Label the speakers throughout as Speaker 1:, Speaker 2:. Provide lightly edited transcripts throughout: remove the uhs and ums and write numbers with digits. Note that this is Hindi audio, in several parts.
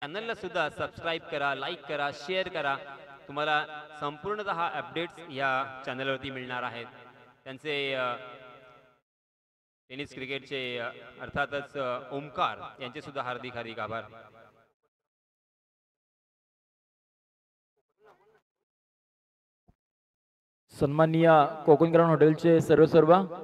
Speaker 1: चॅनलला सुद्धा सबस्क्राईब करा, लाईक करा, शेअर करा. तुम्हाला संपूर्णतः अपडेट्स या चॅनलवरती मिळणार आहेत. त्यांचे टेनिस क्रिकेटचे अर्थातच ओमकार यांचे सुद्धा हार्दिक हार्दिक आभार.
Speaker 2: सन्माननीय कोकण ग्राउंड हॉटेलचे सर्व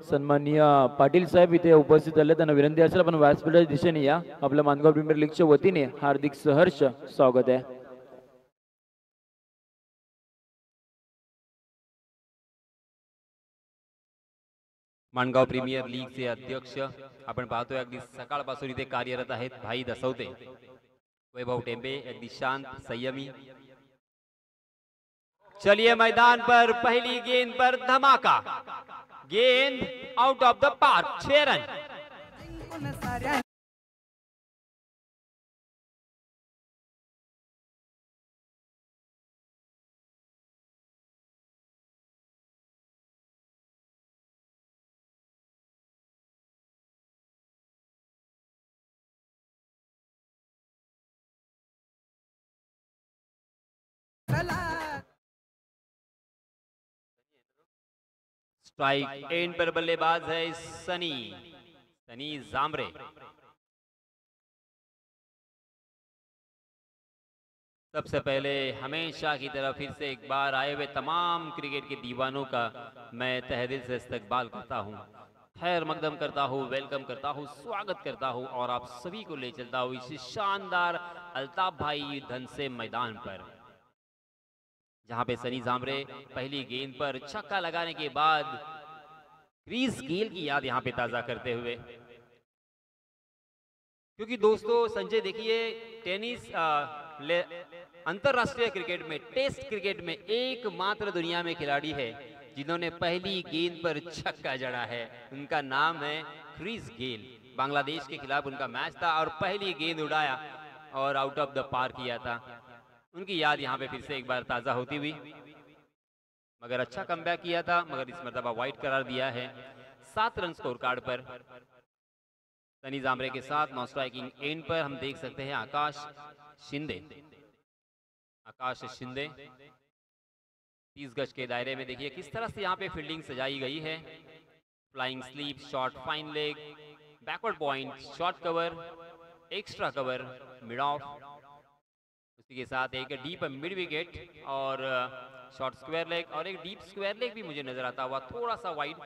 Speaker 2: सन्माननीय पाटील साहेब इथे उपस्थित झाले. त्यांना विनंती असेल आपण व्यासपीठाच्या दिशेने या. आपल्या मानगाव प्रीमियर लीगच्या वतीने हार्दिक सहर्ष स्वागत आहे.
Speaker 1: माणगाव प्रीमियर लीगचे अध्यक्ष आपण पाहतोय अगदी सकाळपासून इथे कार्यरत आहेत भाई दसवते, वैभव टेंबे अगदी शांत संयमी. चलिए मैदान पर पहली गेंद पर धमाका, गेंद out of the park, 6 run. Strike and पर बल्लेबाज है सनी जामरे. सबसे पहले हमेशा की तरह फिर से एक बार आए हुए तमाम क्रिकेट के दीवानों का मैं तहे दिल से इस्तकबाल करता हूं, खैर मकदम करता हूं, वेलकम करता हूं, स्वागत करता हूं और आप सभी को ले चलता हूं इस शानदार अल्ताफ भाई धन से मैदान पर, जहां पे सनी जामरे पहली गेंद पर छक्का लगाने के बाद क्रिस गेल की याद यहां पे ताजा करते हुए. क्योंकि दोस्तों संजय देखिए, टेनिस अंतरराष्ट्रीय क्रिकेट में, टेस्ट क्रिकेट में एकमात्र दुनिया में खिलाड़ी है जिन्होंने पहली गेंद पर छक्का जड़ा है. उनका नाम है क्रिस गेल. बांग्लादेश के खिलाफ उनका मैच था और पहली गेंद उड़ाया और आउट ऑफ द पार किया था. उनकी याद यहाँ पे फिर से एक बार ताजा होती हुई, मगर अच्छा कमबैक किया था, मगर इस मर्तबा वाइड करार दिया है. 7 रन स्कोर कार्ड पर सनी जामरे के साथ. नॉन स्ट्राइकिंग एंड पर हम देख सकते हैं आकाश शिंदे 30 गज के दायरे में देखिए किस तरह से यहाँ पे फील्डिंग सजाई गई है. Flying sleep shot, fine leg, backward point, short cover, extra cover, mid of, उसी के साथ एक डीप मिड विकेट और शॉर्ट स्क्वायर लेग और एक डीप स्क्वायर लेग भी मुझे नजर आता हुआ थोड़ा सा वाइड.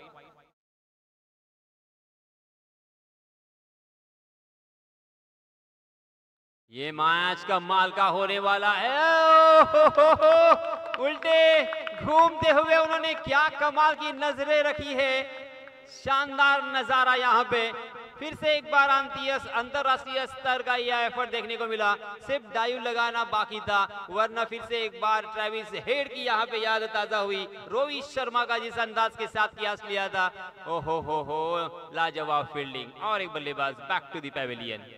Speaker 1: ये मैच कमाल का होने वाला है. उल्टे घूमते हुए उन्होंने क्या कमाल की नजरें रखी है. शानदार नजारा यहाँ पे फिर से एक बार अंतरराष्ट्रीय स्तर का यह एफर्ट देखने को मिला. सिर्फ डाइव लगाना बाकी था, वरना फिर से एक बार ट्रेविस हेड की यहाँ पे याद ताजा हुई. रोहित शर्मा का जिस अंदाज के साथ कियास लिया था, ओहो हो लाजवाब फील्डिंग और एक बल्लेबाज बैक टू द पैवेलियन.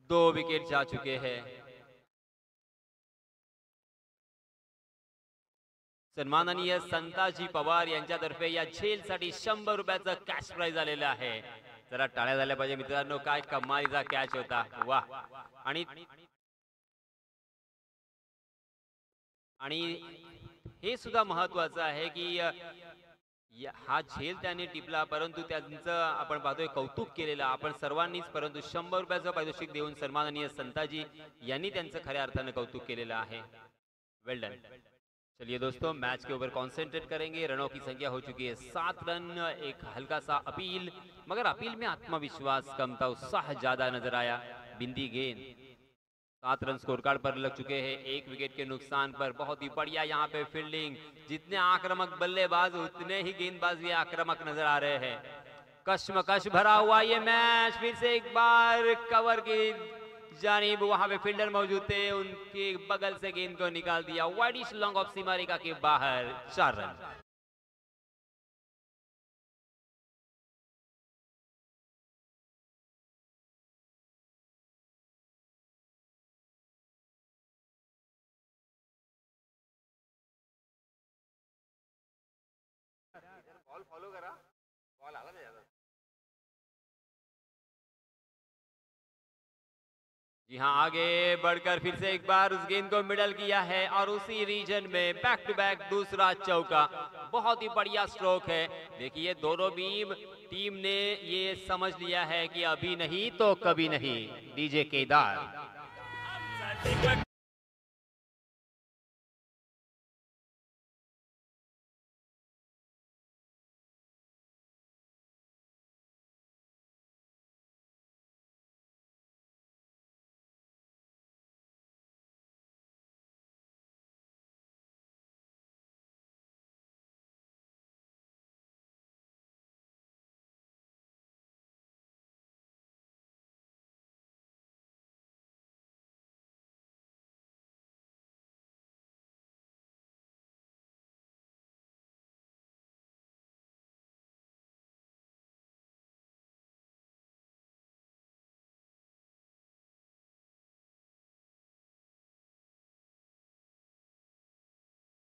Speaker 1: दो विकेट जा चुके हैं. सन्माननीय संताजी पवार यांच्यातर्फे या झेलसाठी 100 रुपयाचं कॅश प्राइज आलेलं आहे. जरा टाळ्या झाल्या पाहिजे मित्रांनो, काय कमालीचा कॅच होता. वा. आणि हे सुद्धा महत्वाचं आहे की हा झेल त्याने टिपला, परंतु त्यांचं आपण पाहतोय कौतुक केलेलं आपण सर्वांनीच, परंतु 100 रुपयाचं पारितोषिक देऊन सन्माननीय संताजी यांनी त्यांचं खऱ्या अर्थाने कौतुक केलेलं आहे. Well done. चलिए दोस्तों, मैच के ऊपर कॉन्सेंट्रेट करेंगे. रनों की संख्या हो चुकी है 7 रन. एक हल्का सा अपील, मगर अपील में आत्मविश्वास कम था, उत्साह ज्यादा नजर आया. बिंदी गेंद 7 रन स्कोर कार्ड पर लग चुके हैं, 1 विकेट के नुकसान पर। बहुत ही बढ़िया यहाँ पे फील्डिंग, जितने आक्रामक बल्लेबाज उतने ही गेंदबाज भी आक्रामक नजर आ रहे हैं। कश्मकश भरा हुआ ये मैच, फिर से एक बार कवर की जानिब वहां पे फील्डर मौजूद थे, उनके बगल से गेंद को निकाल दिया वाइडिश लॉन्ग ऑफ सीमा रेखा के बाहर। 4 रन।
Speaker 3: बॉल फॉलो करा, बॉल आला नाही ज्यादा।
Speaker 1: जी हाँ, आगे बढ़कर फिर से एक बार उस गेंद को मिडल किया है और उसी रीजन में बैक टू बैक दूसरा चौका। बहुत ही बढ़िया स्ट्रोक है। देखिए दोनों टीम ने ये समझ लिया है कि अभी नहीं तो कभी नहीं। डीजे केदार।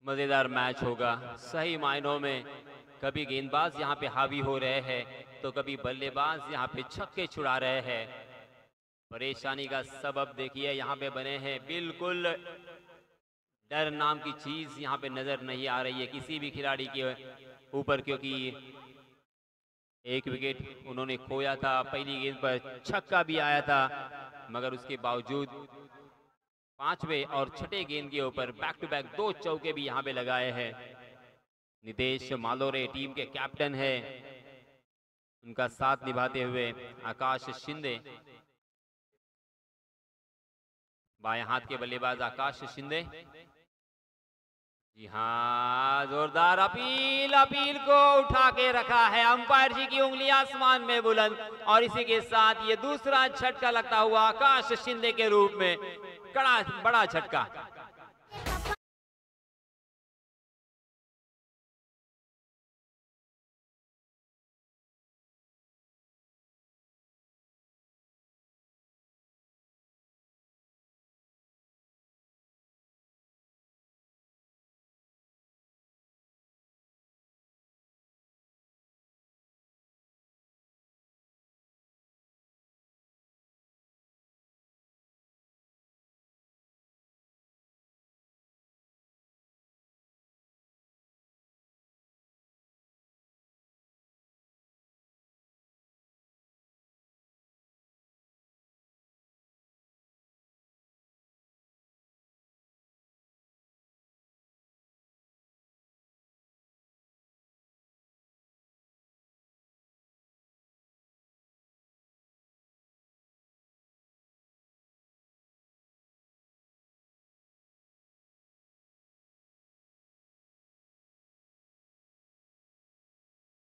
Speaker 1: मजेदार मैच होगा सही मायनों में। कभी गेंदबाज यहाँ पे हावी हो रहे हैं तो कभी बल्लेबाज यहाँ पे छक्के छुड़ा रहे हैं। परेशानी का सबब देखिए यहाँ पे बने हैं। बिल्कुल डर नाम की चीज यहाँ पे नजर नहीं आ रही है किसी भी खिलाड़ी के ऊपर, क्योंकि 1 विकेट उन्होंने खोया था। पहली गेंद पर छक्का भी आया था, मगर उसके बावजूद 5वें और 6ठे गेंद के ऊपर बैक टू बैक 2 चौके भी यहाँ पे लगाए हैं। नितेश मालोरे टीम के कैप्टन है, उनका साथ निभाते हुए आकाश शिंदे, बाएं हाथ के बल्लेबाज आकाश शिंदे। जी हाँ, जोरदार अपील को उठा के रखा है अंपायर जी की उंगली आसमान में बुलंद, और इसी के साथ ये दूसरा झटका लगता हुआ आकाश शिंदे के रूप में। बड़ा झटका।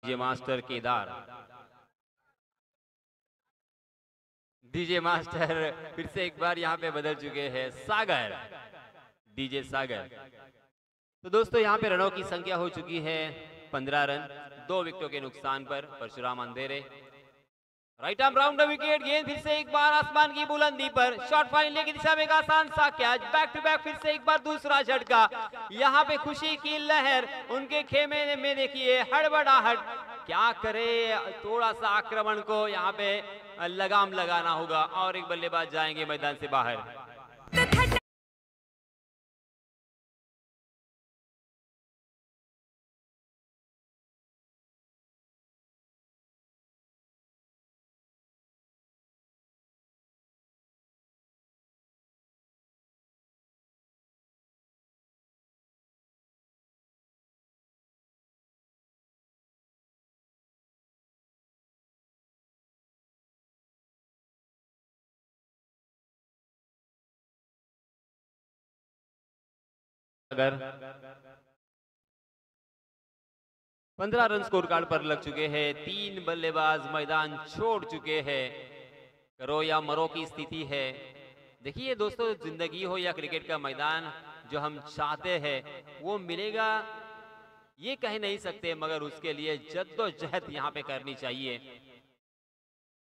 Speaker 1: DJ master Kedar, DJ master फिर से एक बार यहाँ पे बदल चुके हैं सागर, डीजे सागर। तो दोस्तों यहाँ पे रनों की संख्या हो चुकी है 15 रन, 2 विकेटों के नुकसान पर। परशुराम अंधेरे right arm round the wicket, गेंद फिर से एक बार आसमान की बुलंदी पर, शॉट फाइनल की दिशा में एक आसान सा कैच, बैक टू बैक फिर से एक बार दूसरा झटका। यहाँ पे खुशी की लहर उनके खेमे में, देखिए हड़बड़ाहट। क्या करे, थोड़ा सा आक्रमण को यहाँ पे लगाम लगाना होगा और एक बल्लेबाज जाएंगे मैदान से बाहर। सागर। 15 रन स्कोर कार्ड पर लग चुके हैं। 3 बल्लेबाज मैदान छोड़ चुके हैं। करो या मरो की स्थिति है। देखिए दोस्तों, जिंदगी हो या क्रिकेट का मैदान, जो हम चाहते हैं वो मिलेगा ये कह नहीं सकते, मगर उसके लिए जद्दोजहद यहाँ पे करनी चाहिए,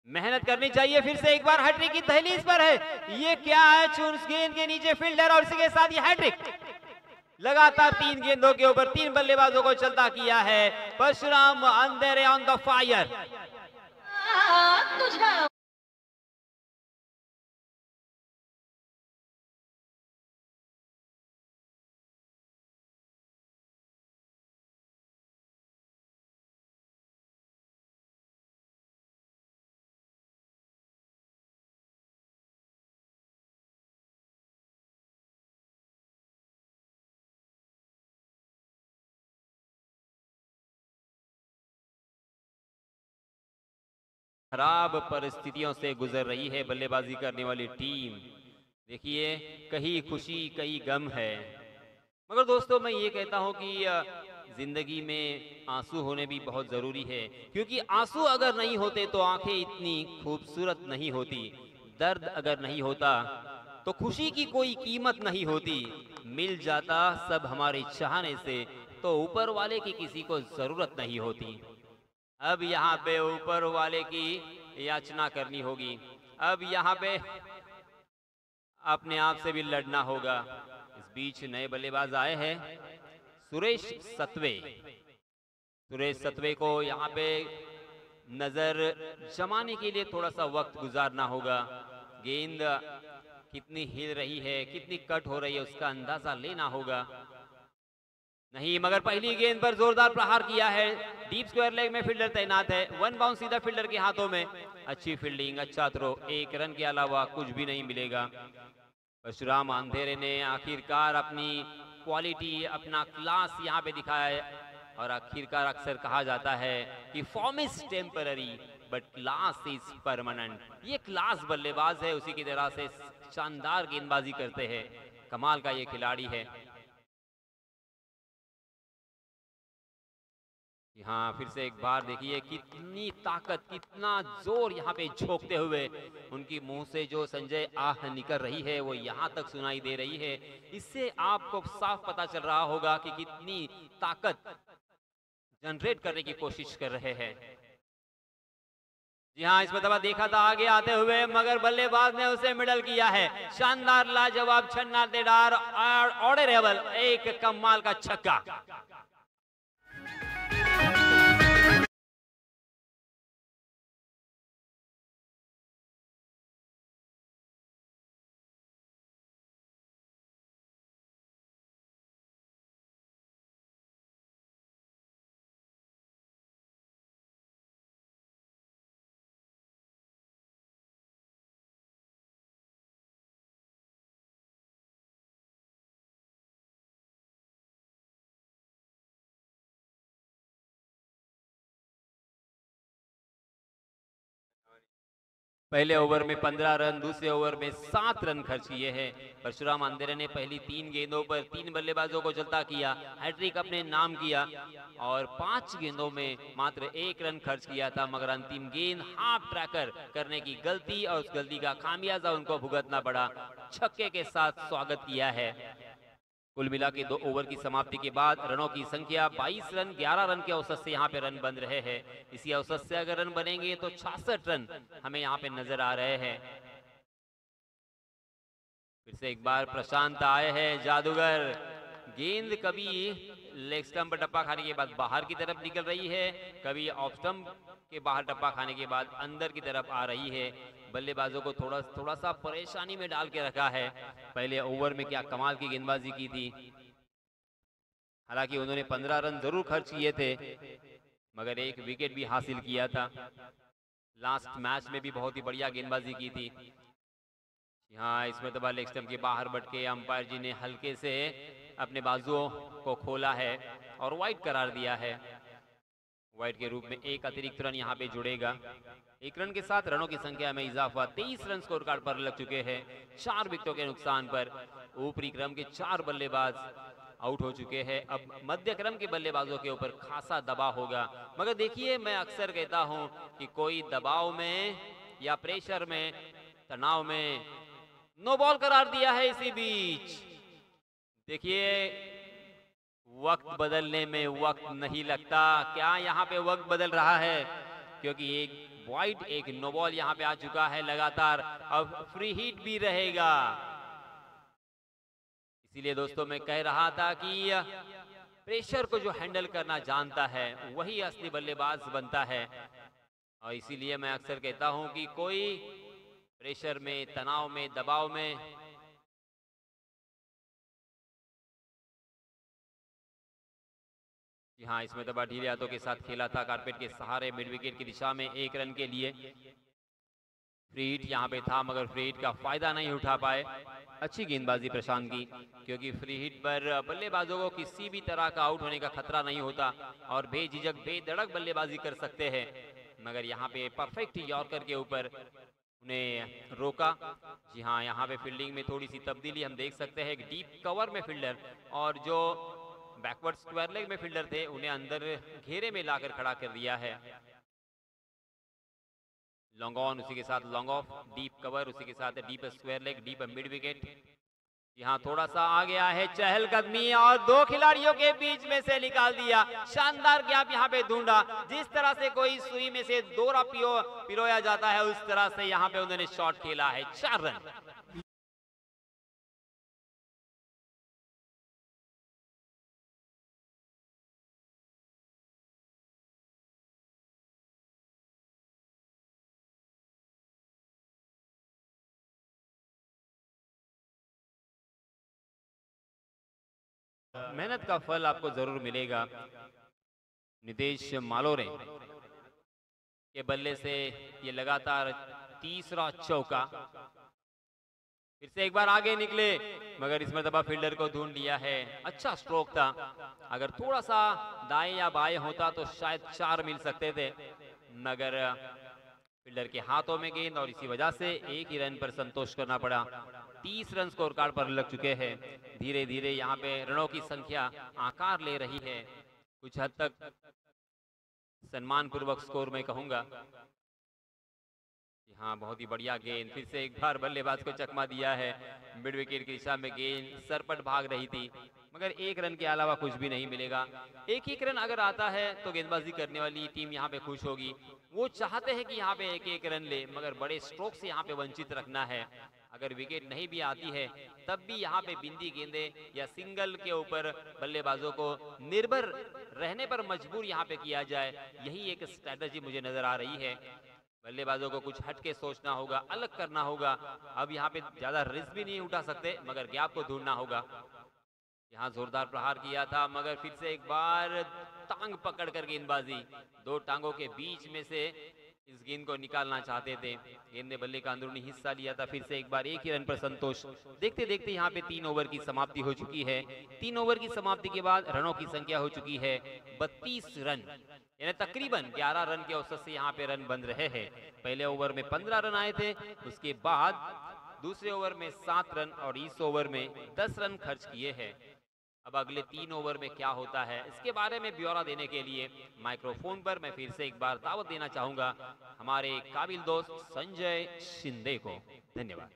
Speaker 1: मेहनत करनी चाहिए। फिर से एक बार हैट्रिक की दहलीज पर है। ये क्या है, उस गेंद के नीचे फील्डर और इसके साथ ये हैट्रिक। लगातार 3 गेंदों के ऊपर 3 बल्लेबाजों को चलता किया है। परशुराम अंधेरे ऑन द फायर। खराब परिस्थितियों से गुजर रही है बल्लेबाजी करने वाली टीम। देखिए, कहीं खुशी कहीं गम है, मगर दोस्तों मैं ये कहता हूं कि जिंदगी में आंसू होने भी बहुत जरूरी है, क्योंकि आंसू अगर नहीं होते तो आंखें इतनी खूबसूरत नहीं होती। दर्द अगर नहीं होता तो खुशी की कोई कीमत नहीं होती। मिल जाता सब हमारे चाहने से तो ऊपर वाले की किसी को जरूरत नहीं होती। अब यहाँ पे ऊपर वाले की याचना करनी होगी। अब यहाँ पे अपने आप से भी लड़ना होगा। इस बीच नए बल्लेबाज आए हैं, सुरेश सतवे। सुरेश सतवे को यहाँ पे नजर जमाने के लिए थोड़ा सा वक्त गुजारना होगा। गेंद कितनी हिल रही है, कितनी कट हो रही है, उसका अंदाजा लेना होगा। नहीं, मगर पहली गेंद पर जोरदार प्रहार किया है। डीप स्क्वायर लेग में फील्डर तैनात है। 1 बाउंस सीधा फील्डर के हाथों में। अच्छी फील्डिंग, अच्छा थ्रो। 1 रन के अलावा कुछ भी नहीं मिलेगा। परशुराम अंधेरे ने आखिरकार अपनी क्वालिटी, अपना क्लास यहाँ पे दिखाया है। और आखिरकार अक्सर कहा जाता है कि form is temporary but class is permanent. ये क्लास बल्लेबाज है, उसी की तरह से शानदार गेंदबाजी करते हैं। कमाल का ये खिलाड़ी है। हाँ, फिर से एक बार देखिए कितनी ताकत, कितना जोर यहाँ पे झोंकते हुए उनकी मुंह से जो संजय आह निकल रही है वो यहाँ तक सुनाई दे रही है। इससे आपको साफ पता चल रहा होगा कि कितनी ताकत जनरेट करने की कोशिश कर रहे हैं। जी हाँ, इस मरतबा देखा था आगे आते हुए, मगर बल्लेबाज ने उसे मिडल किया है। शानदार, लाजवाब, छन्ना देदार, ऑर्डरेबल, एक कमाल का छक्का। पहले ओवर में 15 रन, दूसरे ओवर में 7 रन खर्च किए हैं। परशुराम अंधेरे ने पहली 3 गेंदों पर 3 बल्लेबाजों को चलता किया, हैट्रिक अपने नाम किया और 5 गेंदों में मात्र 1 रन खर्च किया था। मगर अंतिम गेंद हाफ ट्रैकर करने की गलती और उस गलती का खामियाजा उनको भुगतना पड़ा। छक्के के साथ स्वागत किया है। कुल मिला के 2 ओवर की समाप्ति के बाद रनों की संख्या 22 रन, 11 रन के औसत से यहाँ पे रन बन रहे हैं। इसी औसत से अगर रन बनेंगे तो 66 रन हमें यहाँ पे नजर आ रहे हैं। फिर से एक बार प्रशांत आए हैं, जादूगर। गेंद कभी लेग स्टंप पर टप्पा खाने के बाद बाहर की तरफ निकल रही है, कभी ऑफ स्टंप के बाहर टप्पा खाने के बाद अंदर की तरफ आ रही है। बल्लेबाजों को थोड़ा सा परेशानी में डाल के रखा है। पहले ओवर में क्या कमाल की गेंदबाजी की थी। हालांकि उन्होंने 15 रन जरूर खर्च किए थे, मगर 1 विकेट भी हासिल किया था। लास्ट मैच में भी बहुत ही बढ़िया गेंदबाजी की थी। यहाँ इसमें तो लेग स्टंप के बाहर बटके अंपायर जी ने हल्के से अपने बाजुओं को खोला है और वाइड करार दिया है। वाइड के रूप में 1 अतिरिक्त रन यहाँ पे जुड़ेगा। 1 रन के साथ रनों की संख्या में इजाफा। 23 रन स्कोर कार्ड पर लग चुके हैं 4 विकेटों के नुकसान पर। ऊपरी क्रम के 4 बल्लेबाज आउट हो चुके हैं। अब मध्य क्रम के बल्लेबाजों के ऊपर खासा दबाव होगा, मगर देखिए मैं अक्सर कहता हूं कि कोई दबाव में या प्रेशर में, तनाव में नो बॉल करार दिया है। इसी बीच देखिए वक्त बदलने में वक्त नहीं लगता। क्या यहाँ पे वक्त बदल रहा है? क्योंकि एक वाइड एक नो बॉल यहाँ पे आ चुका है लगातार। अब फ्री हिट भी रहेगा। इसीलिए दोस्तों मैं कह रहा था कि प्रेशर को जो हैंडल करना जानता है वही असली बल्लेबाज बनता है। और इसीलिए मैं अक्सर कहता हूं कि कोई प्रेशर में, तनाव में, दबाव में जी हाँ, इसमें तो ढीले हाथों के साथ खेला था कारपेट के सहारे मिड विकेट की दिशा में 1 रन के लिए। फ्री हिट यहाँ पे था मगर फ्री हिट का फायदा नहीं उठा पाए। अच्छी गेंदबाजी प्रशांत की, क्योंकि फ्री हिट पर बल्लेबाजों को किसी भी तरह का आउट होने का खतरा नहीं होता और बेझिझक बेधड़क बल्लेबाजी कर सकते हैं। मगर यहाँ पे परफेक्ट यॉर्कर के ऊपर उन्हें रोका। जी हाँ, यहाँ पे फील्डिंग में थोड़ी सी तब्दीली हम देख सकते हैं। एक डीप कवर में फील्डर और जो बैकवर्ड स्क्वायर लेग में फील्डर थे उन्हें अंदर घेरे में लाकर खड़ा कर दिया है। लॉन्ग ऑन, उसी के साथ लॉन्ग ऑफ, डीप कवर, उसी के साथ deep square leg, deep mid wicket. यहाँ थोड़ा सा आ गया है चहलकदमी और 2 खिलाड़ियों के बीच में से निकाल दिया। शानदार गैप यहाँ पे ढूंढा। जिस तरह से कोई सुई में से दोरा पिरोया जाता है उस तरह से यहाँ पे उन्होंने शॉट खेला है। 4 रन। मेहनत का फल आपको जरूर मिलेगा। नितेश मालोरे के बल्ले से ये लगातार तीसरा चौका। फिर से एक बार आगे निकले मगर इस मरतबा फील्डर को ढूंढ लिया है। अच्छा स्ट्रोक था, अगर थोड़ा सा दाएं या बाएं होता तो शायद 4 मिल सकते थे, मगर फील्डर के हाथों में गेंद और इसी वजह से 1 ही रन पर संतोष करना पड़ा। 30 रन स्कोर कार्ड पर लग चुके हैं। धीरे धीरे यहाँ पे रनों की संख्या आकार ले रही है, कुछ हद तक सम्मान पूर्वक स्कोर में कहूंगा। हाँ, बहुत ही बढ़िया गेंद। फिर से एक बार बल्लेबाज को चकमा दिया है। मिड विकेट की दिशा में गेंद सरपट भाग रही थी, मगर 1 रन के अलावा कुछ भी नहीं मिलेगा। एक रन अगर आता है तो गेंदबाजी करने वाली टीम यहाँ पे खुश होगी। वो चाहते हैं कि यहाँ पे एक रन ले, मगर बड़े स्ट्रोक से यहाँ पे वंचित रखना है। अगर विकेट नहीं भी आती है तब भी यहाँ पे बिंदी गेंदे या सिंगल के ऊपर बल्लेबाजों को निर्भर रहने पर मजबूर यहाँ पे किया जाए, यही एक स्ट्रेटजी मुझे नजर आ रही है। बल्लेबाजों को कुछ हटके सोचना होगा, अलग करना होगा। अब यहाँ पे ज्यादा रिस्क भी नहीं उठा सकते, मगर गैप को ढूंढना होगा। यहाँ जोरदार प्रहार किया था मगर फिर से एक बार टांग पकड़ कर गेंदबाजी, 2 टांगों के बीच में से इस गेंद को निकालना चाहते थे। गेंद ने बल्ले का अंदरूनी हिस्सा लिया था। फिर से एक बार 1 ही रन पर संतोष। देखते देखते यहाँ पे 3 ओवर की समाप्ति हो चुकी है। 3 ओवर की समाप्ति के बाद रनों की संख्या हो चुकी है 32 रन, यानी तकरीबन 11 रन के औसत से यहाँ पे रन बन रहे हैं। पहले ओवर में 15 रन आए थे, उसके बाद दूसरे ओवर में 7 रन और इस ओवर में 10 रन खर्च किए हैं। अब अगले 3 ओवर में क्या होता है इसके बारे में ब्यौरा देने के लिए माइक्रोफोन पर मैं फिर से एक बार दावत देना चाहूंगा हमारे काबिल दोस्त संजय शिंदे को। धन्यवाद।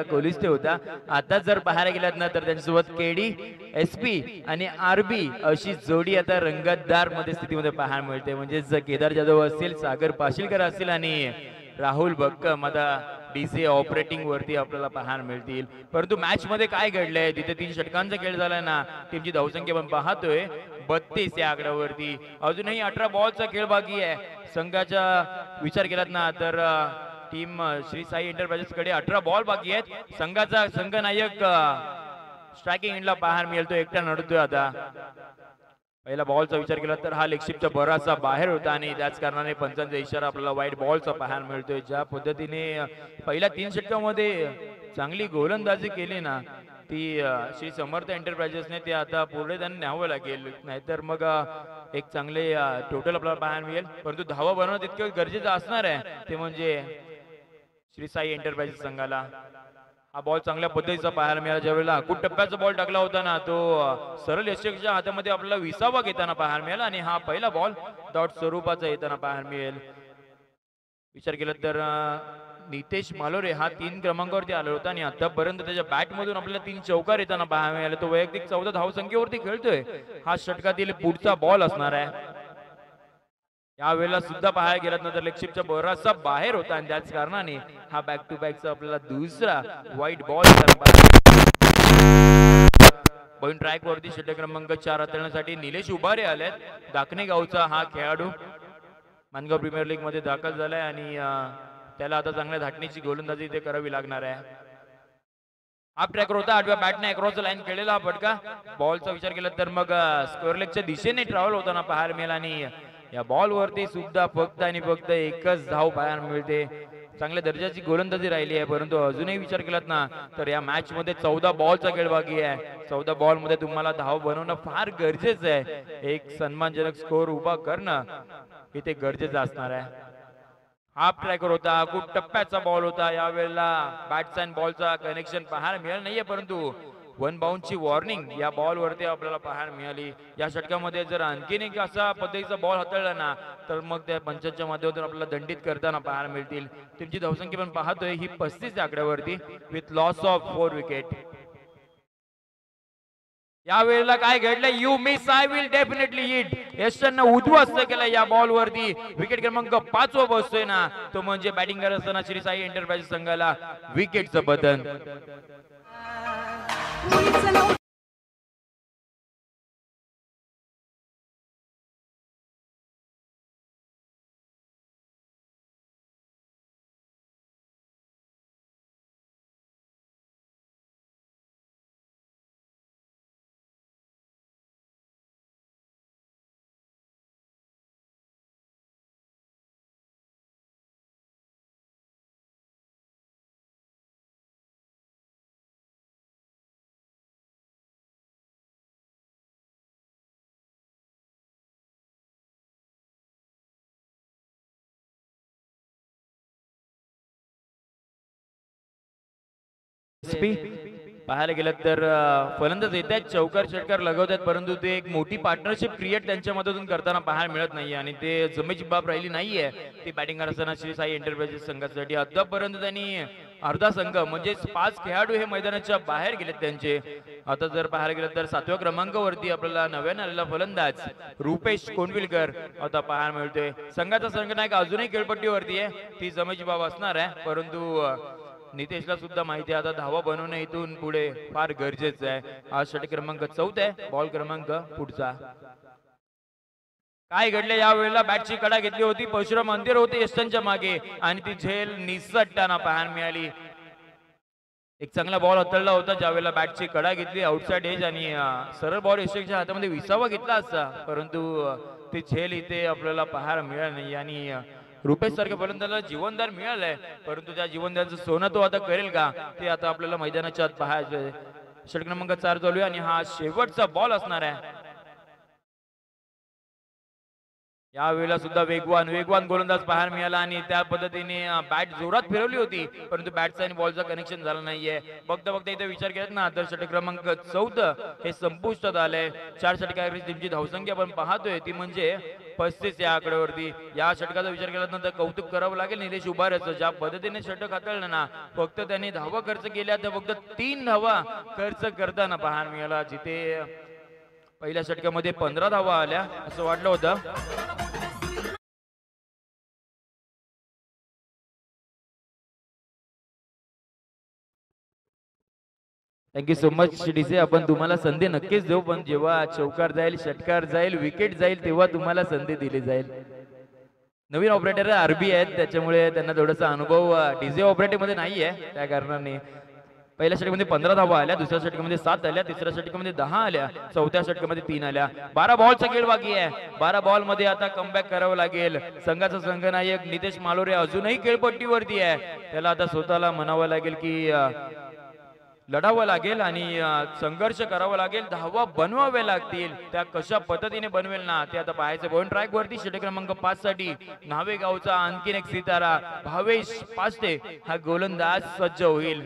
Speaker 2: कोहलीच ते होता. आता जर पाहायला गेलात ना तर त्यांच्यासोबत केडी SP आणि RB अशी जोडी आता रंगतदार मध्ये स्थितीमध्ये पाहायला मिळते. म्हणजे केदार जाधव असतील, सागर पाशिलकर असतील आणि राहुल बक्कम आता DC ऑपरेटिंग वरती आपल्याला पाहायला मिळतील. परंतु मॅच मध्ये काय घडलंय, तिथे 3 षटकांचा खेळ झालाय ना. टीमची धावसंख्या पण पाहतोय 32 या आकड्यावरती. अजूनही 18 बॉलचा खेळ बाकी आहे. संघाचा विचार केलात ना तर टीम श्री साई एंटरप्राइजेस कडे 18 बॉल बाकी आहेत. संघाचा संघनायक स्ट्रायकिंग एंडला पाहायला मिळतो, एकटा नडतोय आता. पहिला बॉलचा विचार केला तर हा लेगशिपचा बराचसा बाहेर होता आणि त्याच कारणाने पंचांचा इशारा आपल्याला वाईट बॉलचा पाहायला मिळतोय. ज्या पद्धतीने पहिल्या 3 षटकामध्ये चांगली गोलंदाजी केली ना ती श्री समर्थ एंटरप्राइजेसने ते आता पुढे त्यांनी न्यावं लागेल. नाहीतर मग एक चांगले टोटल आपल्याला पाहायला मिळेल. परंतु धावा बनवणं तितकं गरजेचं असणार आहे, ते म्हणजे श्री साई एंटरप्राइजेस संघाला. हा बॉल चांगल्या पद्धतीचा पाहायला मिळाला. ज्यावेळेला अकूट टप्प्याचा बॉल टाकला होता ना तो सरळ यशच्या हातामध्ये आपल्याला 20वा घेताना पाहायला मिळाला आणि हा पहिला बॉल डॉट स्वरूपाचा येताना पाहायला मिळेल. विचार केला तर नितेश मालोरे हा 3 क्रमांकावरती आला होता आणि आतापर्यंत त्याच्या बॅट मधून आपल्याला 3 चौकार येताना पाहायला मिळाले. तो वैयक्तिक 14 धावसंख्येवरती खेळतोय. हा षटकातील पुढचा बॉल असणार आहे. यावेळेला सुद्धा पाहायला गेलात ना तर लेगशिपचा बराचसा बाहेर होता आणि त्याच कारणाने हा बॅक टू बॅकचा आपल्याला दुसरा वाईट बॉल पॉइंट ट्रॅक वरती षटक क्रमांक 4 हाताळण्यासाठी निलेश उभारे आलेत. दाखणे गावचा हा खेळाडू मानगाव प्रीमियर लीग मध्ये दाखल झालाय आणि त्याला आता चांगल्या धाटणीची गोलंदाजी इथे करावी लागणार आहे. हाफ ट्रॅकर होता, आडव्या बॅटने अक्रॉस लाईन खेळलेला हा फटका. बॉलचा विचार केला तर मग स्क्वेअर लेगच्या दिशेने ट्रॅव्हल होताना पाहायला मिळेल आणि या बॉल वरती सुद्धा फक्त आणि फक्त एकच धाव पाहायला मिळते. चांगल्या दर्जाची गोलंदाजी राहिली आहे. परंतु अजूनही विचार केलात ना तर या मॅच मध्ये 14 बॉलचा खेळ बाकी आहे. 14 बॉल मध्ये तुम्हाला धाव बनवणं फार गरजेचं आहे. एक सन्मानजनक स्कोर उभा करणं इथे गरजेचं असणार आहे. हाफ ट्रॅकर होता, खूप टप्प्याचा बॉल होता. यावेळेला बॅट्स अँड बॉलचा कनेक्शन पाहायला मिळालं नाहीये, परंतु 1 बाउंडची वॉर्निंग या बॉल वरती आपल्याला पाहायला मिळाली. या षटकामध्ये जर आणखीन एक असा पद्धतीचा बॉल हाताळला ना तर मग त्या पंचांच्या माध्यमातून आपल्याला दंडित करताना पाहायला मिळतील. टीमची धावसंख्या पण पाहतोय ही 35 आकड्यावरती विथ लॉस ऑफ 4 विकेट. या वेळेला काय घडलं, you miss I will definitely hit. यशनं उद्ध्वस्त केलं या बॉल वरती. विकेट क्रमांक 5 वर बसतोय ना तो म्हणजे बॅटिंग करत असताना श्री साई एंटरप्राइजेस संघाला विकेटचं बदल. पाहायला गेलं तर फलंदाज येत आहेत, चौकार षटकार लगवत आहेत, परंतु ते एक मोठी पार्टनरशिप क्रिएट त्यांच्या मदतून करताना पाहायला मिळत नाहीये आणि ते जमेची बाब राहिली नाहीये. ती बॅटिंग करताना श्री साई एंटरप्राइजेस संघासाठी आतापर्यंत त्यांनी अर्धा संघ म्हणजे 5 खेळाडू हे मैदानाच्या बाहेर गेलेत त्यांचे. आता जर पाहायला गेलं तर 7व्या क्रमांकावरती आपल्याला नव्याने आलेला फलंदाज रुपेश कोंडविलकर आता पाहायला मिळतोय. संघाचा संघनायक अजूनही खेळपट्टीवरती आहे, ती जमेची बाब असणार आहे, परंतु नितेशला सुद्धा माहिती आहे आता धावा बनवणं इथून पुढे फार गरजेचं आहे. आज षटक क्रमांक 14 आहे, बॉल क्रमांक पुढचा. काय घडले, या वेळेला बॅटची कडा घेतली होती, परशुराम अंधेर होते यशांच्या मागे आणि ती झेल निसटताना पाहायला मिळाली. एक चांगला बॉल हाताळला होता ज्यावेळेला बॅटची कडा घेतली आउटसाइड एज आणि सरळ बॉल यशच्या हातामध्ये 20वा घेतला असता, परंतु ती झेल इथे आपल्याला पाहायला मिळाली नाही आणि रुपेश सारख्या फलंदाजाला जीवनदार मिळालंय, परंतु त्या जीवनदाराचं सोनं तो आता करेल का ते आता आपल्याला मैदानाच्या आत पाहायचं. षटक क्रमांक 4 चालू आहे आणि हा शेवटचा बॉल असणार आहे. या वेळेला सुद्धा वेगवान गोलंदाज पाहायला मिळाला आणि त्या पद्धतीने बॅट जोरात फिरवली होती, परंतु बॅटचा आणि बॉलचा कनेक्शन झालं नाहीये. बघता इथे विचार केला ना तर षटक क्रमांक 14 हे संपुष्टात आलंय. 4 षटकावरची टीमची धावसंख्या आपण पाहतोय ती म्हणजे 35 या आकड्यावरती. या षटकाचा विचार केल्यानंतर कौतुक करावं लागेल निलेश उभारेचं. ज्या पद्धतीने षटक हाताळलं ना, फक्त त्यांनी धावा खर्च केल्या तर फक्त 3 धावा खर्च करताना पाहायला मिळाला. जिथे पहिल्या षटकामध्ये 15 धावा आल्या असं वाटलं होतं. Thank you so much DJ. आपण तुम्हाला संधी नक्कीच देऊ, पण जेव्हा चौकार जाईल, षटकार जाईल, विकेट जाईल तेव्हा तुम्हाला संधी दिली जाईल. नवीन ऑपरेटर आरबी आहेत त्याच्यामुळे त्यांना थोडासा अनुभव डीजे ऑपरेटर मध्ये नाही आहे. त्या कारणाने पहिल्या षटकामध्ये 15 धावा आल्या, दुसऱ्या षटकामध्ये 7 आल्या, तिसऱ्या षटकामध्ये 10 आल्या, चौथ्या षटकामध्ये 3 आल्या. 12 बॉलचा खेळ बाकी आहे. 12 बॉल मध्ये आता कमबॅक करावं लागेल. संघाचा संघनायक नितेश मालोरे अजूनही खेळपट्टीवरती आहे. त्याला आता स्वतःला म्हणावं लागेल की लढावं लागेल आणि संघर्ष करावा लागेल. धावा बनवाव्या लागतील. त्या कशा पद्धतीने बनवेल ना ते आता पाहायचं. पॉइंट ट्रॅक वरती षटक क्रमांक 5 साठी नावेगावचा आणखीन एक सितारा भावेश पास्ते हा गोलंदाज सज्ज होईल.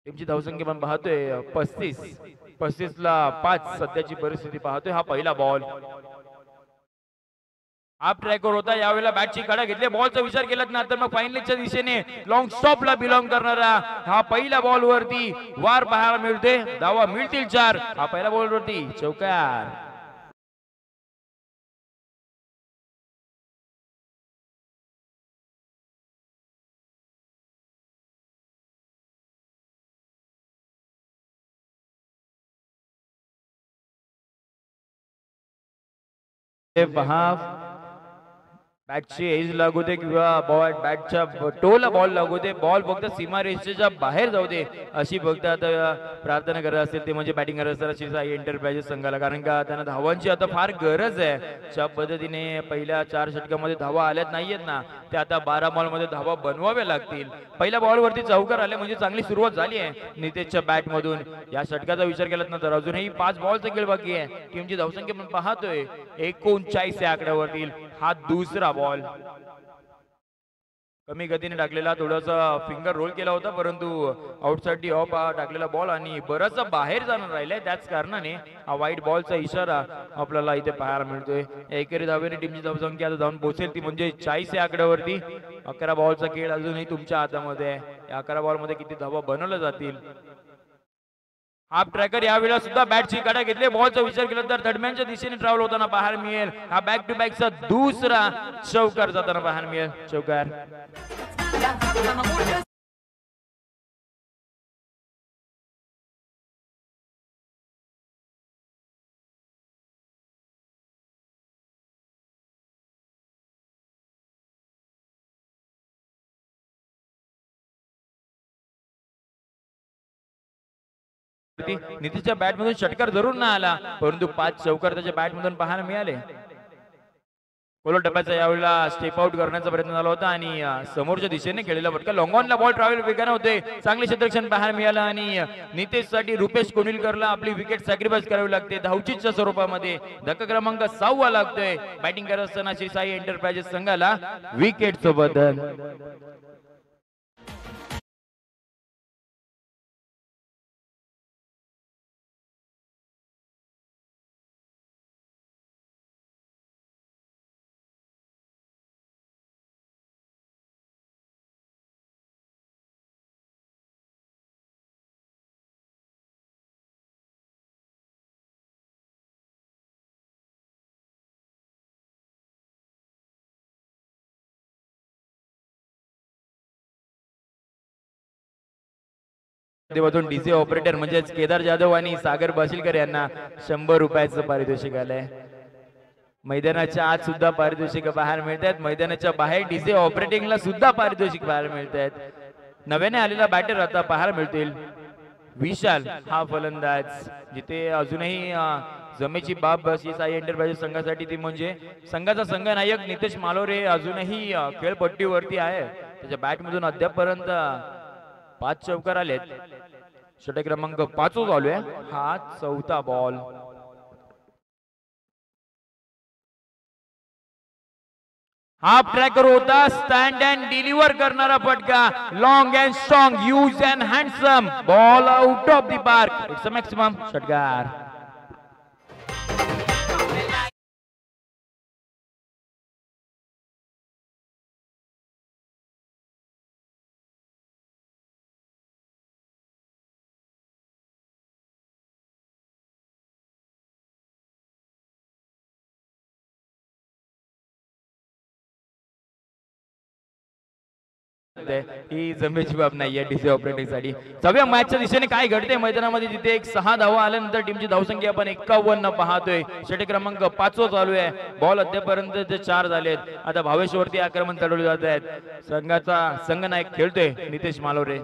Speaker 2: टीमची धावसंख्या पण पाहतोय 35 ला 5 सध्याची परिस्थिती पाहतोय. हा पहिला बॉल हाफ ट्रॅकवर होता. यावेळेला बॅटची कडा घेतली. बॉलचा विचार केला ना तर मग फायनलच्या दिशेने लॉंग स्टॉपला बिलॉंग करणारा हा पहिल्या बॉल वरती वार पाहायला मिळते. धावा मिळतील 4. हा पहिल्या बॉल वरती चौकार. पहा बॅटची एज लागू दे किंवा बॉल बॅटच्या टोला बॉल लागू दे, बॉल फक्त सीमारेषेच्या बाहेर जाऊ दे अशी फक्त आता प्रार्थना करत असतील ते म्हणजे बॅटिंग करत असतात साई एंटरप्राइजेस संघाला. कारण का त्यांना धावांची आता फार गरज आहे. ज्या पद्धतीने पहिल्या 4 षटकामध्ये धावा आल्यात नाहीयेत ना, ते आता 12 बॉल मध्ये धावा बनवाव्या लागतील. पहिल्या बॉल वरती चौकार आले म्हणजे चांगली सुरुवात झाली आहे नितेशच्या बॅट मधून. या षटकाचा विचार केला ना तर अजूनही 5 बॉलचा खेळ बाकी आहे. टीमची धावसंख्या पण पाहतोय 39 या आकड्यावरती. हा दुसरा बॉल कमी गतीने टाकलेला, थोडासा फिंगर रोल केला होता परंतु आउटसाइड ऑफ टाकलेला बॉल आणि बराचसा बाहेर जाणार राहिलाय. त्याच कारणाने हा वाईट बॉलचा इशारा आपल्याला इथे पाहायला मिळतोय. एकेरी धावेने टीमची धावसंख्या आता जाऊन पोहोचेल ती म्हणजे 40 या आकड्यावरती. 11 बॉलचा खेळ अजूनही तुमच्या हातामध्ये आहे. या 11 बॉल मध्ये किती धावा बनवल्या जातील. हाफ ट्रॅकर यावेळेला सुद्धा बॅटची काढा घेतली. बॉलचा विचार केला तर थर्डमॅनच्या दिशेने ट्रॅव्हल होताना पाहायला मिळेल. हा बॅक टू बॅकचा दुसरा चौकार जाताना पाहायला मिळेल. चौकार नितीशच्या बॅट मधून षटकार जरूर ना आला परंतु 5 चौकार त्याच्या बॅट मधून पाहायला मिळाले. पोलो टप्प्याचा यावेळेला स्टेप आउट करण्याचा प्रयत्न झाला होता आणि समोरच्या दिशेने खेळलेला फटका लॉंग ऑनला बॉल ट्रॅव्हल वेगाने होते. चांगले क्षेत्ररक्षण पाहायला मिळालं आणि नितेश साठी रुपेश कोंडिलकरला आपली विकेट सॅक्रिफाईस करावी लागते. धावचीच्या स्वरूपामध्ये धक्का क्रमांक 6 लागतोय. बॅटिंग करत असताना साई एंटरप्राइजेस संघाला विकेट सोबत. डीसी ऑपरेटर म्हणजेच केदार जाधव आणि सागर बाशिलकर यांना 100 रुपयाचं पारितोषिक आलंय. मैदानाच्या आत सुद्धा पारितोषिक पाहायला मिळत आहेत. मैदानाच्या बाहेर डीसी ऑपरेटिंगला सुद्धा पारितोषिक पाहायला मिळत आहेत. नव्याने आलेला बॅटर आता पाहायला मिळतील विशाल हा फलंदाज. जिथे अजूनही जमेची बाब साई एंटरप्राइजेस संघासाठी ती म्हणजे संघाचा संघनायक नितेश मालोरे अजूनही खेळपट्टीवरती आहे. त्याच्या बॅट मधून अद्यापपर्यंत 5 चौकार आलेत. षटक क्रमांक 5 चालू आहे. हा चौथा बॉल. हाफ ट्रॅकर होता. स्टँड अँड डिलिव्हर करणारा फटका. Long and strong use and handsome ball out of the park. It's a maximum षटकार. ही जमेची बाब नाहीये डीजे ऑपरेटिंग साठी. सगळ्या मॅचच्या दिशेने काय घडते मैदानामध्ये, तिथे एक 6 धावा आल्यानंतर टीमची धावसंख्या आपण 51 पाहतोय. षटक क्रमांक 5 चालू आहे. बॉल अद्यापर्यंत 4 झालेत. आता भावेशवरती आक्रमण चढवले जात आहेत. संघाचा संघनायक खेळतोय नितेश मालोरे.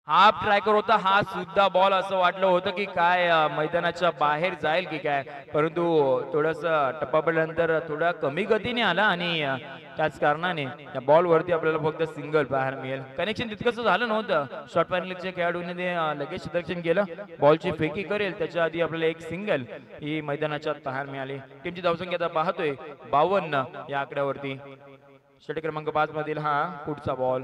Speaker 2: हाफ ट्रॅकर होता हा सुद्धा बॉल, असं वाटलं होतं की काय मैदानाच्या बाहेर जाईल की काय, परंतु थोडस टप्पा पडल्यानंतर थोडा कमी गतीने आला आणि त्याच कारणाने या बॉल वरती आपल्याला फक्त सिंगल पाहायला मिळेल. कनेक्शन तितकंच झालं नव्हतं. शॉर्ट पॅनलच्या खेळाडूने लगेच क्षेत्ररक्षण केलं. बॉलची फेकी करेल त्याच्या आधी आपल्याला एक सिंगल ही मैदानाच्या पाहायला मिळाली. टीमची धावसंख्या आता पाहतोय 52 या आकड्यावरती. षटक क्रमांक 5 मधील हा पुढचा बॉल.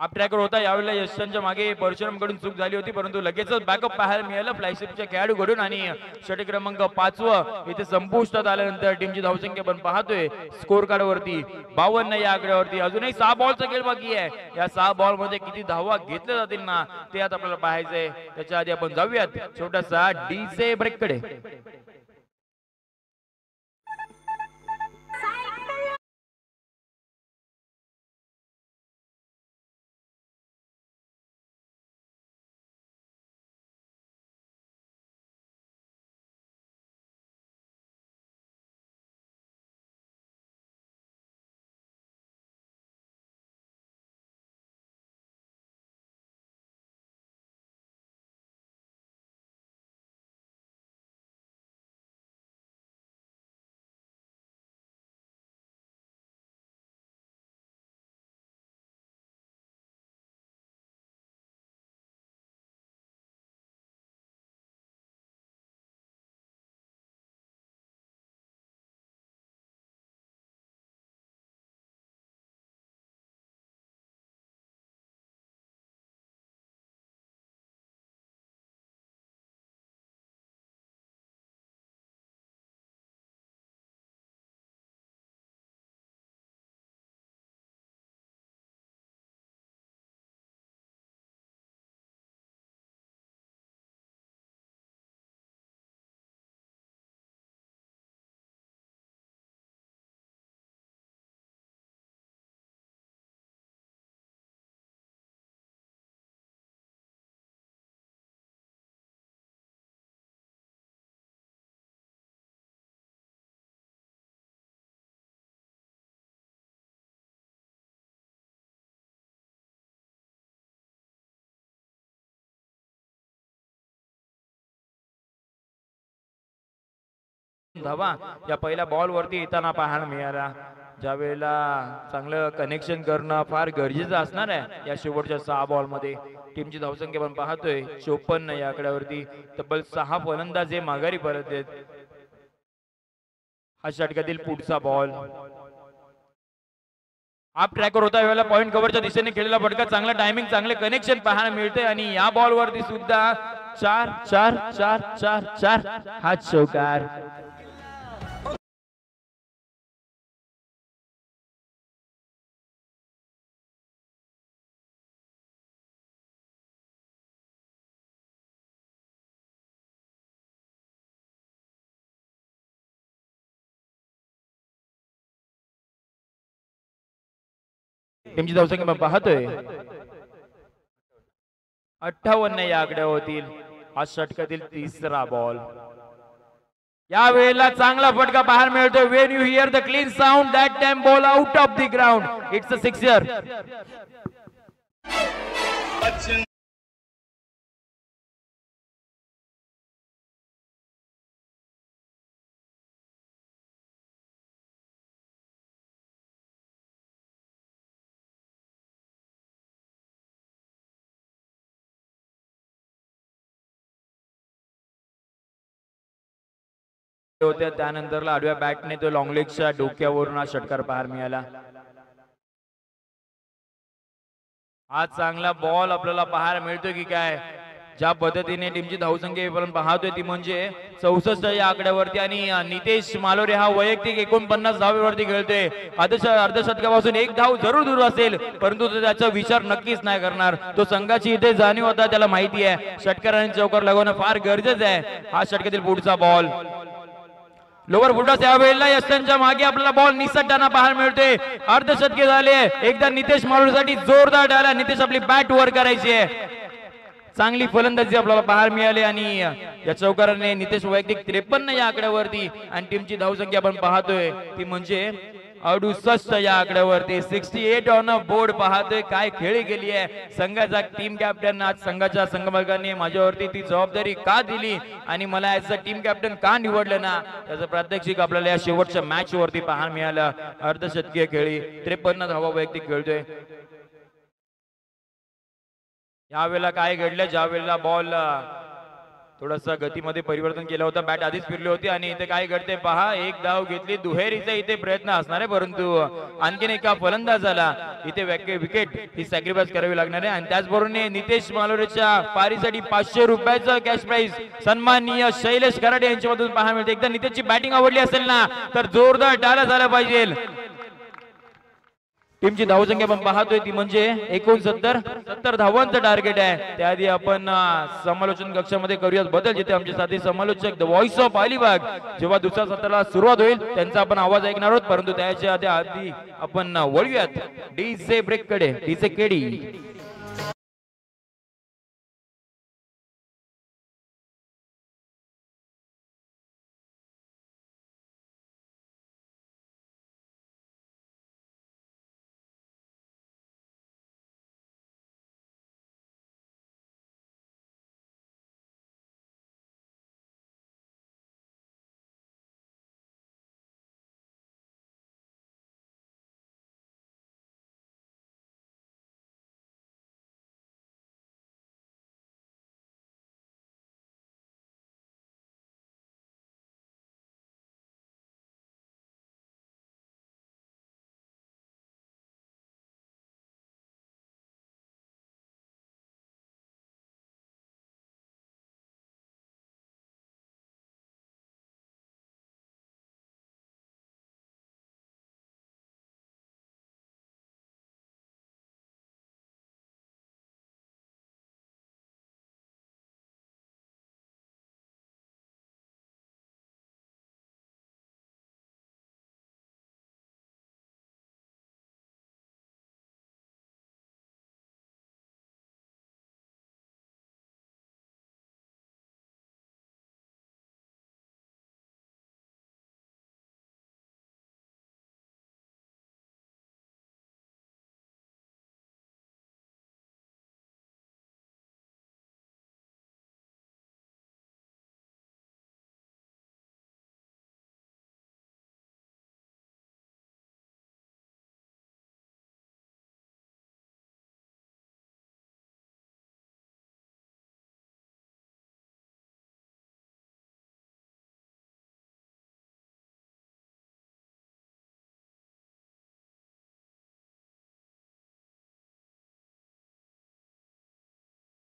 Speaker 2: हाफ ट्रॅकर होता. यावेळेला यशांच्या मागे परशुराम कडून चूक झाली होती, परंतु लगेचच बॅकअप पाहायला मिळालं फ्लॅगशिपच्या खेळाडूकडून आणि षटक क्रमांक 5 इथे संपुष्टात आल्यानंतर टीमची धावसंख्या पण पाहतोय स्कोर कार्ड वरती 52 या आकड्यावरती. अजूनही 6 बॉलचा खेळ बाकी आहे. या 6 बॉल मध्ये किती धावा घेतल्या जातील ना ते आता आपल्याला पाहायचंय. त्याच्या आधी आपण जाऊयात छोटासा डीजे ब्रेक कडे. धावा या पहिल्या बॉल वरती येताना पाहायला मिळाला. ज्या वेळेला चांगलं कनेक्शन करणं फार गरजेचं असणार आहे या शेवटच्या 6 बॉल मध्ये. टीमची धावसंख्या पण पाहतोय 54 या आकड्यावरती. तब्बल 6 फलंदाज हे माघारी परत आहेत. हा षटकातील पुढचा बॉल. हाफ ट्रॅकर होता. यावेळेला पॉइंट कव्हरच्या दिशेने खेळलेला फटका, चांगला टायमिंग, चांगले कनेक्शन पाहायला मिळते आणि या बॉल वरती सुद्धा 4 4 4 4 4 हा चौकार. टीमची धावसंख्या पाहतोय 58 या आकड्या होतील. हा षटकातील तिसरा बॉल. या वेळेला चांगला फटका पाहायला मिळतोय. When you here the clean sound that time ball out of the ground. It's a sixer. होत्या त्यानंतरला आडव्या बॅटने तो लॉंग लेगच्या डोक्यावरून हा षटकार पाहायला मिळाला. हा चांगला बॉल आपल्याला पाहायला मिळतोय की काय. ज्या पद्धतीने टीमची धावसंख्या पण पाहतोय ती म्हणजे 64 या आकड्यावरती आणि नितेश मालोरे हा वैयक्तिक 49 धावेवरती खेळतोय. अर्धशतकापासून एक धाव जरूर दूर असेल, परंतु तो त्याचा विचार नक्कीच नाही करणार. तो संघाची इथे जाणीव होता, त्याला माहिती आहे षटकाराने चौकार लगवणं फार गरजेचं आहे. हा षटकातील पुढचा बॉल. लोवर फुटॉस यावेळेला यशांच्या मागे आपल्याला बॉल निसटताना पाहायला मिळते. अर्धशतके झाले. एकदा नितेश मालूरसाठी जोरदार डायला. नितेश आपली बॅट वर करायची आहे. चांगली फलंदाजी आपल्याला पाहायला मिळाली आणि या चौकाराने नितेश वैयक्तिक 53 या आकड्यावरती आणि टीमची धावसंख्या आपण पाहतोय ती म्हणजे 68 या आकड्यावरती. 68 ऑन अ बोर्ड पाहतोय. काय खेळी गेली आहे संघाचा टीम कॅप्टन. आज संघाच्या संघमालकांनी माझ्यावरती ती जबाबदारी का दिली आणि मला ऍज अ टीम कॅप्टन का निवडलं ना, त्याचं प्रात्यक्षिक आपल्याला या शेवटच्या मॅच वरती पाहायला मिळालं. अर्धशतकीय खेळी 53 धावा वैयक्तिक खेळतोय. यावेळेला काय घडलं, ज्या वेळेला बॉल थोडंसं गतीमध्ये परिवर्तन केलं होतं, बॅट आधीच फिरली होती आणि इथे काय घडते पहा. एक धाव घेतली. दुहेरीचा इथे प्रयत्न असणार आहे परंतु आणखीन एका फलंदाजाला इथे विकेट ही सॅक्रिफाईस करावी लागणार आहे. आणि त्याचबरोबर नितेश मालोरेच्या पारीसाठी 500 रुपयाचं कॅश प्राइज सन्माननीय शैलेश कराडे यांच्यामधून पाहायला मिळते. एकदा नितेशची बॅटिंग आवडली असेल ना तर जोरदार टाळा झाला पाहिजे. टीमची धावसंख्या आपण पाहतोय ती म्हणजे 69 धावांचं टार्गेट आहे. त्याआधी आपण समालोचन कक्षामध्ये करूयात बदल, जिथे आमचे साथी समालोचक द व्हॉइस ऑफ अलिबाग जेव्हा दुसऱ्या सत्राला सुरुवात होईल त्यांचा आपण आवाज ऐकणार आहोत. परंतु त्याच्या आधी आपण वळूयात डीजे ब्रेक कडे. डीजे केडी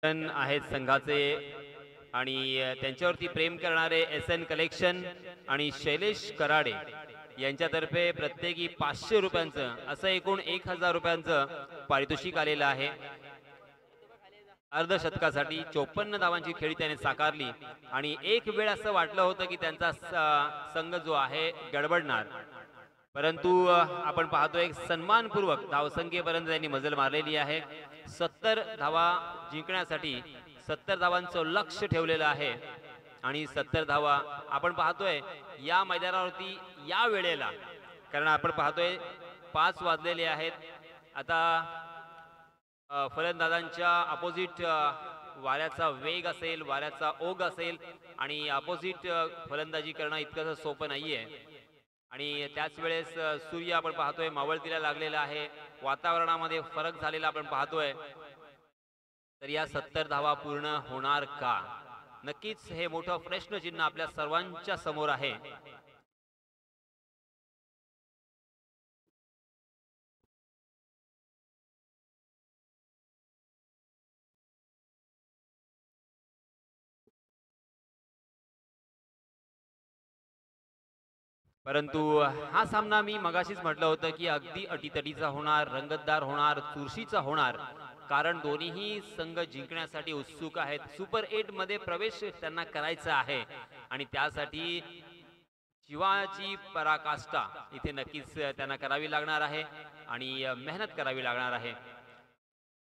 Speaker 1: आहेत संघाचे आणि त्यांच्यावरती प्रेम करणारे SN कलेक्शन आणि शैलेश कराडे यांच्यातर्फे प्रत्येकी 500 रुपयांचं असं एकूण 1000 रुपयांचं पारितोषिक आलेलं आहे. अर्धशतकासाठी 54 धावांची खेळी त्याने साकारली आणि एक वेळ असं वाटलं होतं की त्यांचा संघ जो आहे गडबडणार, परंतु आपण पाहतोय सन्मानपूर्वक धावसंख्येपर्यंत त्यांनी मजल मारलेली आहे. 70 धावा जिंकण्यासाठी 70 धावांचं लक्ष्य ठेवलेलं आहे आणि 70 धावा आपण पाहतोय या मैदानावरती या वेळेला, कारण आपण पाहतोय 5 वाजलेले आहेत. आता फलंदाजांच्या अपोजिट वाऱ्याचा वेग असेल, वाऱ्याचा ओघ असेल आणि अपोजिट फलंदाजी करणं इतकं सोपं नाहीये. आणि त्याच वेळेस सूर्य आपण पाहतोय मावळतीला लागलेला आहे, वातावरणामध्ये फरक झालेला आपण पाहतोय. तर या 70 धावा पूर्ण होणार का, नक्कीच हे मोठं प्रश्नचिन्ह आपल्या सर्वांच्या समोर आहे. परंतु हा सामना मी मगाशीच म्हटलं होतं की अगदी अटीतटीचा होणार, रंगतदार होणार, चुरशीचा होणार, कारण दोन्हीही संघ जिंकण्यासाठी उत्सुक आहेत. सुपर 8 मध्ये प्रवेश त्यांना करायचा आहे आणि त्यासाठी जीवाची पराकाष्ठा इथे नक्कीच त्यांना करावी लागणार आहे आणि मेहनत करावी लागणार है।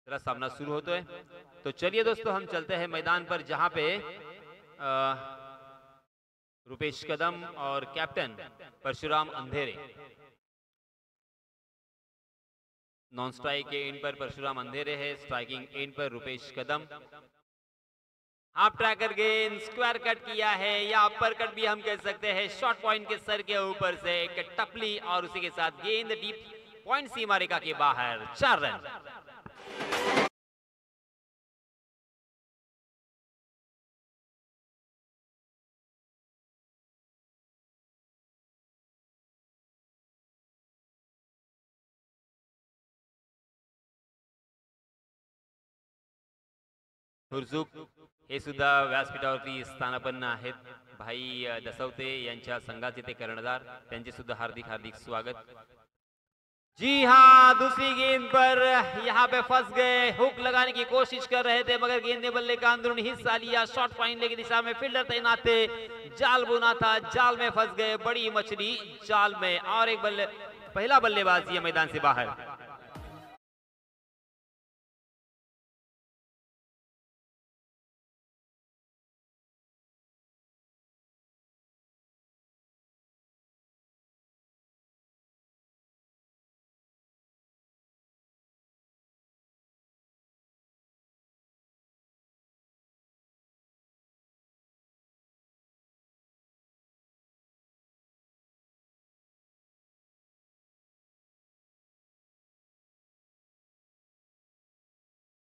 Speaker 1: जरा सामना शुरू होता है तो चलिए दोस्तों हम चलते हैं मैदान पर जहां पे रुपेश कदम और कैप्टन परशुराम अंधेरे नॉन स्ट्राइक के एंड पर परशुराम अंधेरे है, स्ट्राइकिंग एंड पर रुपेश कदम। हाफ ट्रैकर गेंद स्क्वायर कट किया है या अपर कट भी हम कह सकते हैं, शॉर्ट पॉइंट के सर के ऊपर से एक टपली और उसी के साथ गेंद डीप पॉइंट सीमा रेखा के बाहर, 4 रन। हुरजुक हे सुद्धा व्यासपीठावरती स्थानापन्न आहेत। भाई दसवते यांच्या संघाचे ते कर्णधार, त्यांचे सुद्धा हार्दिक हार्दिक स्वागत। जी हाँ, दूसरी गेंद पर यहाँ पे फंस गए, हुक लगाने की कोशिश कर रहे थे मगर गेंद ने बल्ले का अंदरूनी हिस्सा लिया, शॉर्ट पॉइंट की दिशा में फील्डर तैनात थे, जाल बुना था, जाल में फंस गए, बड़ी मछली जाल में। और एक पहला बल्लेबाज ये मैदान से बाहर।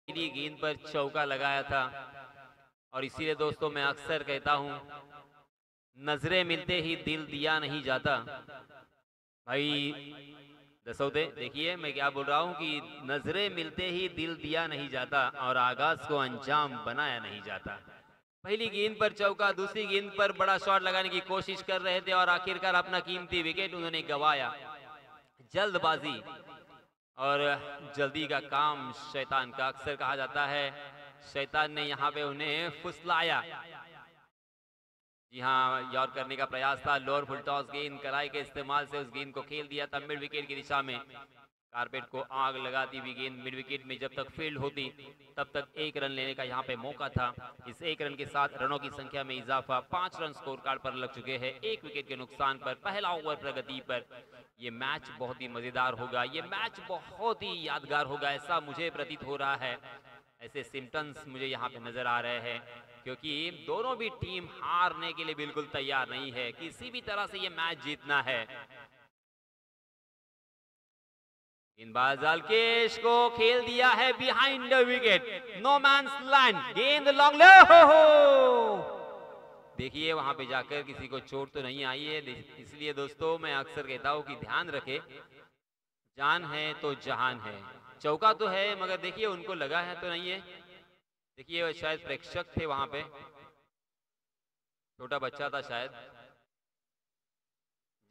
Speaker 1: गेंद पर चौका लगाया था और इसीलिए दोस्तों मैं अक्सर कहता हूं, नजरें मिलते ही दिल दिया नहीं जाता। भाई दसौते देखिए मैं क्या बोल रहा हूं कि नजरें मिलते ही दिल दिया नहीं जाता और आगाज को अंजाम बनाया नहीं जाता। पहली गेंद पर चौका, दूसरी गेंद पर बड़ा शॉट लगाने की कोशिश कर रहे थे और आखिरकार अपना कीमती विकेट उन्होंने गंवाया। जल्दबाजी और जल्दी का काम शैतान का, अक्सर कहा जाता है शैतान ने यहाँ पे उन्हें फुसलाया। जी हाँ, यॉर्क करने का प्रयास था, लोअर फुल टॉस गेंद कलाई के इस्तेमाल से उस गेंद को खेल दिया था मिड विकेट की दिशा में। कारपेट को आग लगाती हुई गेंद मिड विकेट में जब तक फील्ड होती तब तक 1 रन लेने का यहाँ पे मौका था। इस 1 रन के साथ रनों की संख्या में इजाफा, 5 रन स्कोर कार्ड पर लग चुके हैं 1 विकेट के नुकसान पर, पहला ओवर प्रगति पर। ये मैच बहुत ही मजेदार होगा, ये मैच बहुत ही यादगार होगा, ऐसा मुझे प्रतीत हो रहा है। ऐसे सिम्टम्स मुझे यहाँ पे नजर आ रहे हैं क्योंकि दोनों भी टीम हारने के लिए बिल्कुल तैयार नहीं है, किसी भी तरह से ये मैच जीतना है। गेंदबाज अल्केश को खेल दिया है behind the wicket, no man's land, गेंद लॉन्ग ले हो। देखिए वहां पे जाकर किसी को चोट तो नहीं आई है, इसलिए दोस्तों मैं अक्सर कहता हूं कि ध्यान रखे, जान है तो जहान है। चौका तो है मगर देखिए उनको लगा है तो नहीं है। देखिए शायद प्रेक्षक थे वहां पे, छोटा बच्चा था शायद।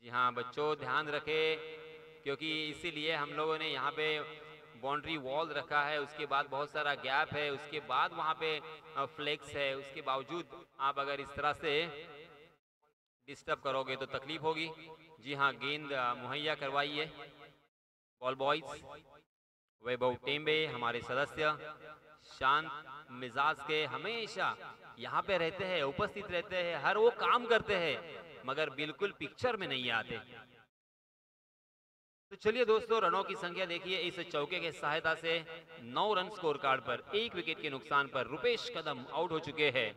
Speaker 1: जी हाँ बच्चों ध्यान रखे क्योंकि इसीलिए हम लोगों ने यहाँ पे बाउंड्री वॉल रखा है, उसके बाद बहुत सारा गैप है, उसके बाद वहाँ पे फ्लेक्स है, उसके बावजूद आप अगर इस तरह से डिस्टर्ब करोगे तो तकलीफ होगी। जी हाँ, गेंद मुहैया करवाइए बॉल बॉयज। वैभव टेम्बे हमारे सदस्य शांत मिजाज के, हमेशा यहाँ पे रहते हैं, उपस्थित रहते हैं, हर वो काम करते हैं मगर बिल्कुल पिक्चर में नहीं आते। तो चलिए दोस्तों रनों की संख्या देखिए, इस चौके के सहायता से 9 रन स्कोर कार्ड पर, 1 विकेट के नुकसान पर रुपेश कदम आउट हो चुके हैं।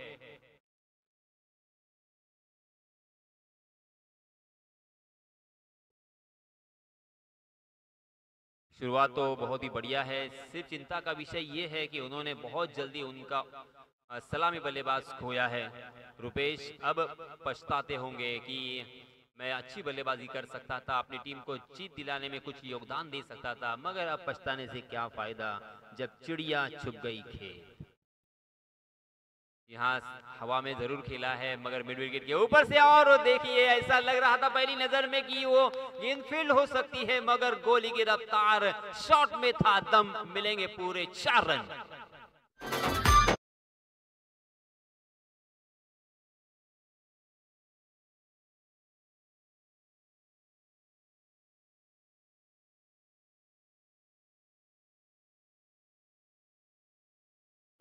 Speaker 1: शुरुआत तो बहुत ही बढ़िया है, सिर्फ चिंता का विषय ये है कि उन्होंने बहुत जल्दी उनका सलामी बल्लेबाज खोया है। रुपेश अब पछताते होंगे कि मैं अच्छी बल्लेबाजी कर सकता था, अपनी टीम को जीत दिलाने में कुछ योगदान दे सकता था, मगर अब पछताने से क्या फायदा जब चिड़िया छुप गई खेत। यहाँ हवा में जरूर खेला है मगर मिड विकेट के ऊपर से, और देखिए ऐसा लग रहा था पहली नजर में कि वो गेंद फील्ड हो सकती है मगर गोली की रफ्तार शॉट में था दम। मिलेंगे पूरे 4 रन।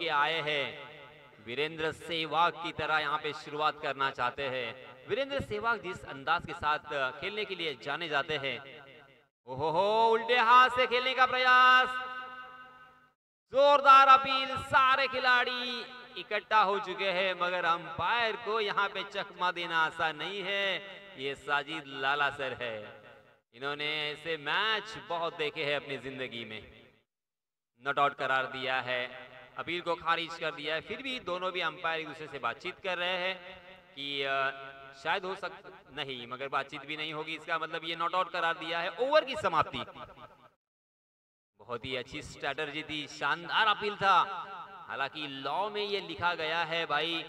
Speaker 1: के आए हैं वीरेंद्र सहवाग की तरह यहाँ पे शुरुआत करना चाहते हैं। वीरेंद्र सहवाग जिस अंदाज के साथ खेलने के लिए जाने जाते हैं, ओहो उल्टे हाथ से खेलने का प्रयास, जोरदार अपील, सारे खिलाड़ी इकट्ठा हो चुके हैं मगर अंपायर को यहाँ पे चकमा देना आसान नहीं है। ये साजिद लाला सर है, इन्होंने ऐसे मैच बहुत देखे हैं अपनी जिंदगी में। नॉट आउट करार दिया है, अपील को खारिज कर दिया है, फिर भी दोनों भी अंपायर एक दूसरे से बातचीत कर रहे हैं कि शायद हो सकता नहीं, मगर बातचीत भी नहीं होगी, इसका मतलब ये नॉट आउट करार दिया है। ओवर की समाप्ति, बहुत ही अच्छी स्ट्रैटेजी थी, शानदार अपील था। हालांकि लॉ में ये लिखा गया है भाई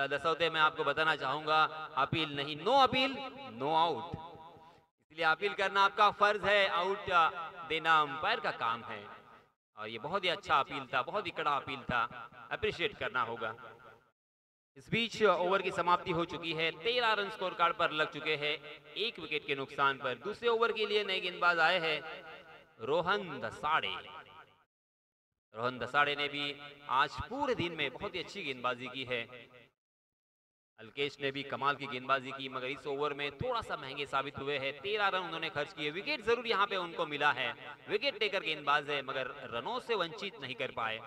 Speaker 1: दसौते, मैं आपको बताना चाहूंगा, अपील नहीं, नो अपील नो आउट, इसलिए अपील करना आपका फर्ज है, आउट देना अंपायर का काम है। और ये बहुत ही अच्छा अपील था, बहुत ही कड़ा अपील था, अप्रिशिएट करना होगा। इस बीच ओवर की समाप्ति हो चुकी है, 13 रन स्कोर कार्ड पर लग चुके हैं, 1 विकेट के नुकसान पर। दूसरे ओवर के लिए नए गेंदबाज आए हैं रोहन दसाड़े। रोहन दसाड़े ने भी आज पूरे दिन में बहुत ही अच्छी गेंदबाजी की है। अलकेश ने भी कमाल की गेंदबाजी की, मगर इस ओवर में थोड़ा सा महंगे साबित हुए हैं। 13 रन उन्होंने खर्च किए, विकेट जरूर यहाँ पे उनको मिला है, विकेट टेकर गेंदबाज है, मगर रनों से वंचित नहीं कर पाए।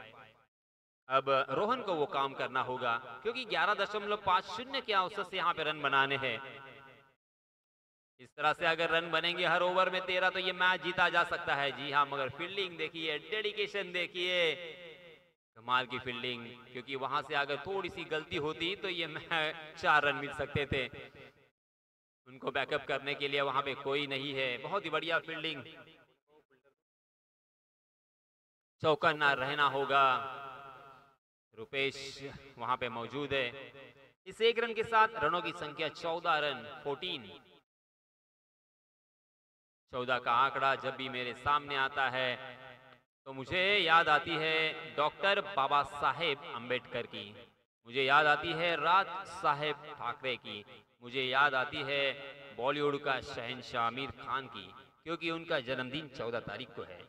Speaker 1: अब रोहन को वो काम करना होगा, क्योंकि 11.50 के औसत से यहाँ पे रन बनाने हैं। इस तरह से अगर रन बनेंगे हर ओवर में 13 तो ये मैच जीता जा सकता है। जी हाँ, मगर फील्डिंग देखिए, डेडिकेशन देखिए, कमाल की फील्डिंग, क्योंकि वहां से अगर थोड़ी सी गलती होती तो ये 4 रन मिल सकते थे। उनको बैकअप करने के लिए वहां पे कोई नहीं है। बहुत ही बढ़िया फील्डिंग, चौकन्ना रहना होगा। रुपेश वहां पे मौजूद है। इस 1 रन के साथ रनों की संख्या 14 रन 14 का आंकड़ा जब भी मेरे सामने आता है तो मुझे याद आती है डॉक्टर बाबा साहेब अंबेडकर की, मुझे याद आती है राज साहेब ठाकरे की, मुझे याद आती है बॉलीवुड का शहंशाह आमिर खान की, क्योंकि उनका जन्मदिन 14 तारीख को है।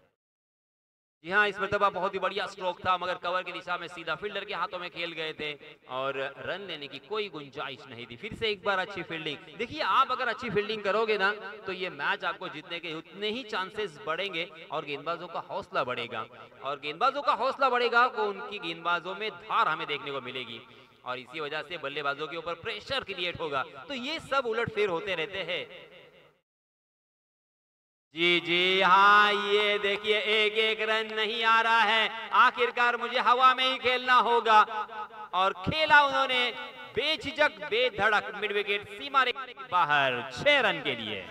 Speaker 1: जी हाँ, इस मरतबा बहुत ही बढ़िया स्ट्रोक था, मगर कवर की दिशा में सीधा फील्डर के हाथों में खेल गए थे और रन लेने की कोई गुंजाइश नहीं थी। फिर से एक बार अच्छी फील्डिंग। देखिए, आप अगर अच्छी फील्डिंग करोगे ना तो ये मैच आपको जीतने के उतने ही चांसेस बढ़ेंगे और गेंदबाजों का हौसला बढ़ेगा, और गेंदबाजों का हौसला बढ़ेगा तो उनकी गेंदबाजों में धार हमें देखने को मिलेगी, और इसी वजह से बल्लेबाजों के ऊपर प्रेशर क्रिएट होगा। तो ये सब उलटफेर होते रहते हैं। जी हाँ, ये देखिए, एक रन नहीं आ रहा है, आखिरकार मुझे हवा में ही खेलना होगा, और खेला उन्होंने बेझिझक बेधड़क, मिड विकेट सीमा रेखा के बाहर 6 रन के लिए।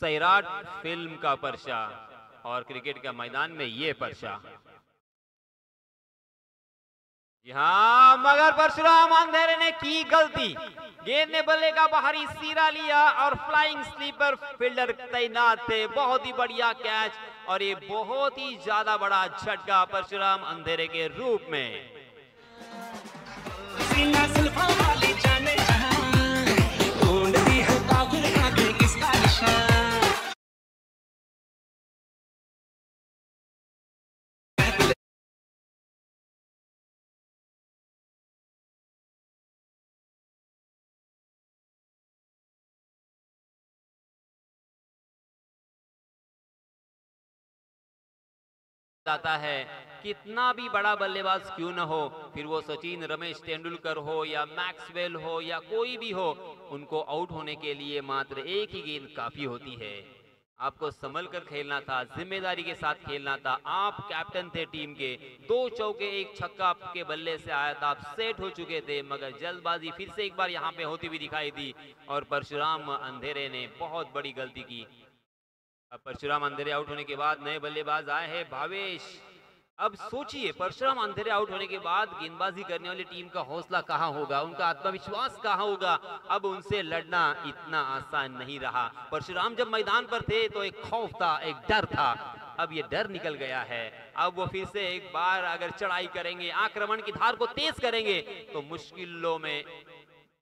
Speaker 1: सैराट फिल्म का पर्चा और क्रिकेट का मैदान में ये पर्चा। यहाँ मगर परशुराम अंधेरे ने की गलती, गेंद ने बल्ले का बाहरी सिरा लिया और फ्लाइंग स्लीपर फील्डर तैनात थे। बहुत ही बढ़िया कैच, और ये बहुत ही ज्यादा बड़ा झटका परशुराम अंधेरे के रूप में। जाता है कितना भी बड़ा बल्लेबाज क्यों न हो, फिर वो सचिन, रमेश तेंदुलकर हो या मैक्सवेल हो या कोई भी हो, उनको आउट होने के लिए मात्र एक ही गेंद काफी होती है। आपको संभल कर खेलना था, जिम्मेदारी के साथ खेलना था। आप कैप्टन थे टीम के, 2 चौके 1 छक्का आपके बल्ले से आया था, आप सेट हो चुके थे, मगर जल्दबाजी फिर से एक बार यहाँ पे होती हुई दिखाई दी और परशुराम अंधेरे ने बहुत बड़ी गलती की। अब परशुराम अंधेरे आउट होने के बाद नए बल्लेबाज आए हैं भावेश। अब सोचिए, परशुराम अंधेरे आउट होने के बाद गेंदबाजी करने वाली टीम का हौसला कहां होगा, उनका आत्मविश्वास कहां होगा। अब उनसे लड़ना इतना आसान नहीं रहा। परशुराम जब मैदान पर थे तो एक खौफ था, एक डर था, अब ये डर निकल गया है। अब वो फिर से एक बार अगर चढ़ाई करेंगे, आक्रमण की धार को तेज करेंगे तो मुश्किलों में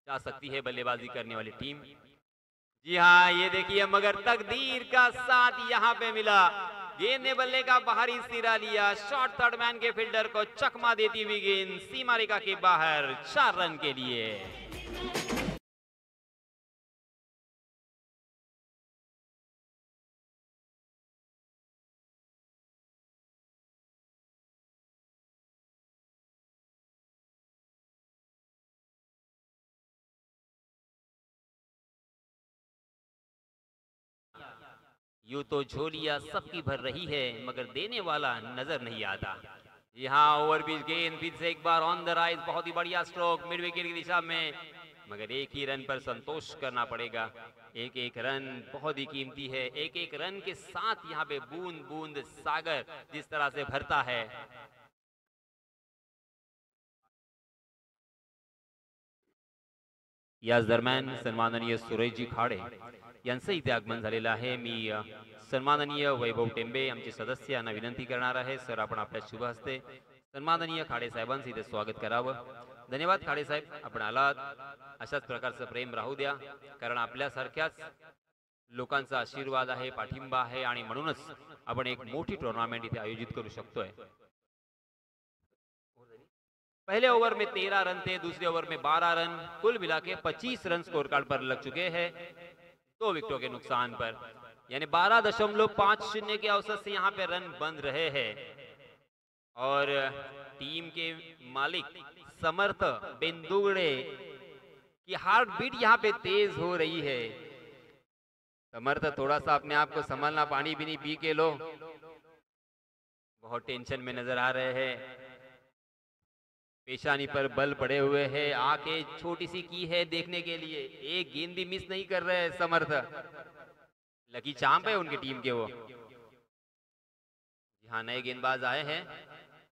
Speaker 1: जा सकती है बल्लेबाजी करने वाली टीम। जी हाँ, ये देखिए, मगर तकदीर का साथ यहाँ पे मिला। गेंद ने बल्ले का बाहरी सिरा लिया, शॉर्ट थर्ड मैन के फील्डर को चकमा देती हुई गेंद सीमा रेखा के बाहर 4 रन के लिए। यूं तो झोलियां सबकी भर रही है, मगर देने वाला नजर नहीं आता। यहाँ ओवरपिच गेंद फिर से एक बार ऑन द राइज, बहुत ही बढ़िया स्ट्रोक मिड विकेट की दिशा में, मगर एक ही रन पर संतोष करना पड़ेगा। एक एक रन बहुत ही कीमती है। एक एक रन के साथ यहाँ पे बूंद बूंद सागर जिस तरह से भरता है। याच दरम्यान सन्माननीय सुरेशजी खाडे यांचं इथे आगमन झालेलं आहे। मी सन्माननीय वैभव टेंबे आमचे सदस्य यांना विनंती करणार आहे, सर आपण आपल्या शुभ हस्ते सन्माननीय खाडे साहेबांचं इथे स्वागत करावं। धन्यवाद खाडे साहेब, आपण आलात। अशाच प्रकारचं प्रेम राहू द्या, कारण आपल्यासारख्याच लोकांचा आशीर्वाद आहे, पाठिंबा आहे, आणि म्हणूनच आपण एक मोठी टूर्नामेंट इथे आयोजित करू शकतोय। पहले ओवर में 13 रन थे, दूसरे ओवर में 12 रन, कुल मिला के 25 रन स्कोर कार्ड पर लग चुके हैं 2 विकेटों के नुकसान पर, यानी 12.50 के औसत से यहाँ पे रन बन रहे हैं। और टीम के मालिक समर्थ बेंदुगड़े की हार्ट बीट यहाँ पे तेज हो रही है। समर्थ, थोड़ा सा अपने आप को संभालना, पानी भी नहीं पी के लो, बहुत टेंशन में नजर आ रहे हैं। पेशानी पर बल पड़े हुए हैं, आंखें छोटी सी की है देखने के लिए, एक गेंद भी मिस नहीं कर रहे हैं समर्थ। लकी चांप है उनकी टीम के वो। यहाँ नए गेंदबाज आए हैं,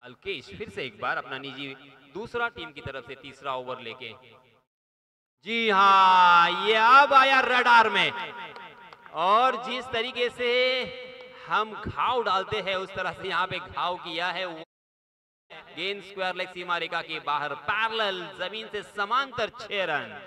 Speaker 1: अल्केश फिर से एक बार अपना निजी दूसरा टीम की तरफ से तीसरा ओवर लेके। जी हाँ, ये अब आया रडार में, और जिस तरीके से हम घाव डालते हैं उस तरह से यहाँ पे घाव किया है। गेंद स्क्वायर लेग सीमा रेखा के बाहर, पैरेलल जमीन से समांतर 6 रन।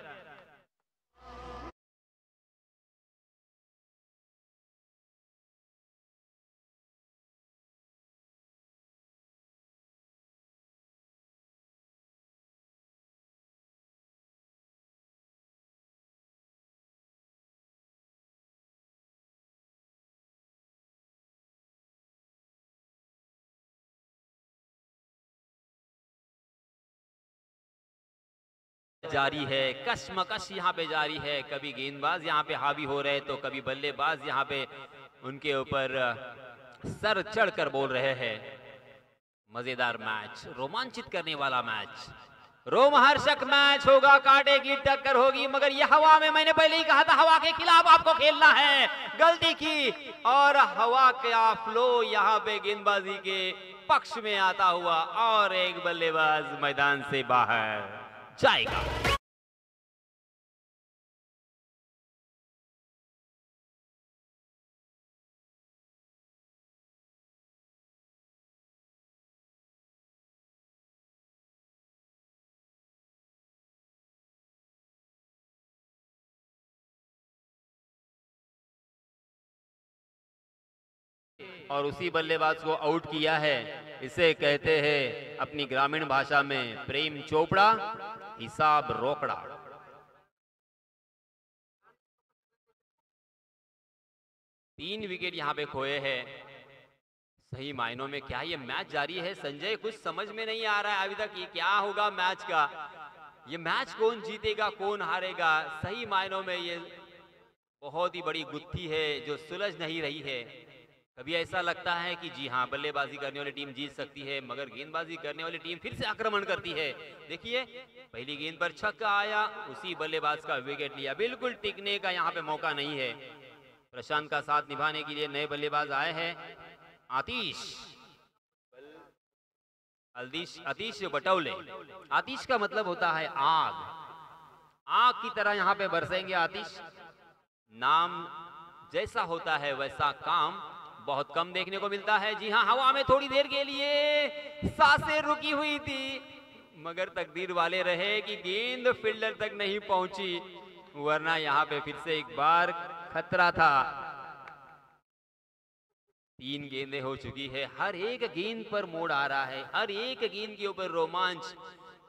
Speaker 1: जारी है, कशमकश यहाँ पे जारी है। कभी गेंदबाज यहाँ पे हावी हो रहे तो कभी बल्लेबाज यहाँ पे उनके ऊपर सर चढ़कर बोल रहे हैं। मजेदार मैच, रोमांचित करने वाला मैच, रोमहर्षक मैच होगा, कांटे की टक्कर होगी। मगर यह हवा में, मैंने पहले ही कहा था हवा के खिलाफ आपको खेलना है, गलती की, और हवा का फ्लो यहाँ पे गेंदबाजी के पक्ष में आता हुआ, और एक बल्लेबाज मैदान से बाहर जाएगा। और उसी बल्लेबाज को आउट किया है। इसे कहते हैं अपनी ग्रामीण भाषा में प्रेम चोपड़ा, हिसाब रोकड़ा। तीन विकेट यहाँ पे खोए हैं। सही मायनों में क्या ये मैच जारी है संजय? कुछ समझ में नहीं आ रहा है अभी तक, ये क्या होगा मैच का, ये मैच कौन जीतेगा कौन हारेगा। सही मायनों में ये बहुत ही बड़ी गुत्थी है जो सुलझ नहीं रही है। कभी ऐसा लगता है कि जी हाँ, बल्लेबाजी करने वाली टीम जीत सकती है, मगर गेंदबाजी करने वाली टीम फिर से आक्रमण करती है। देखिए, पहली गेंद पर छक्का आया, उसी बल्लेबाज का विकेट लिया। बिल्कुल टिकने का यहाँ पे मौका नहीं है। प्रशांत का साथ निभाने के लिए नए बल्लेबाज आए हैं। आतिश बटौले। आतिश का मतलब होता है आग, आग की तरह यहाँ पे बरसेंगे आतिश। नाम जैसा होता है वैसा काम, बहुत कम देखने को मिलता है। जी हाँ, हवा में थोड़ी देर के लिए सांसें रुकी हुई थी, मगर तकदीर वाले रहे कि गेंद फील्डर तक नहीं पहुंची, वरना यहाँ पे फिर से एक बार खतरा था। 3 गेंदें हो चुकी है, हर एक गेंद पर मोड़ आ रहा है, हर एक गेंद के ऊपर रोमांच,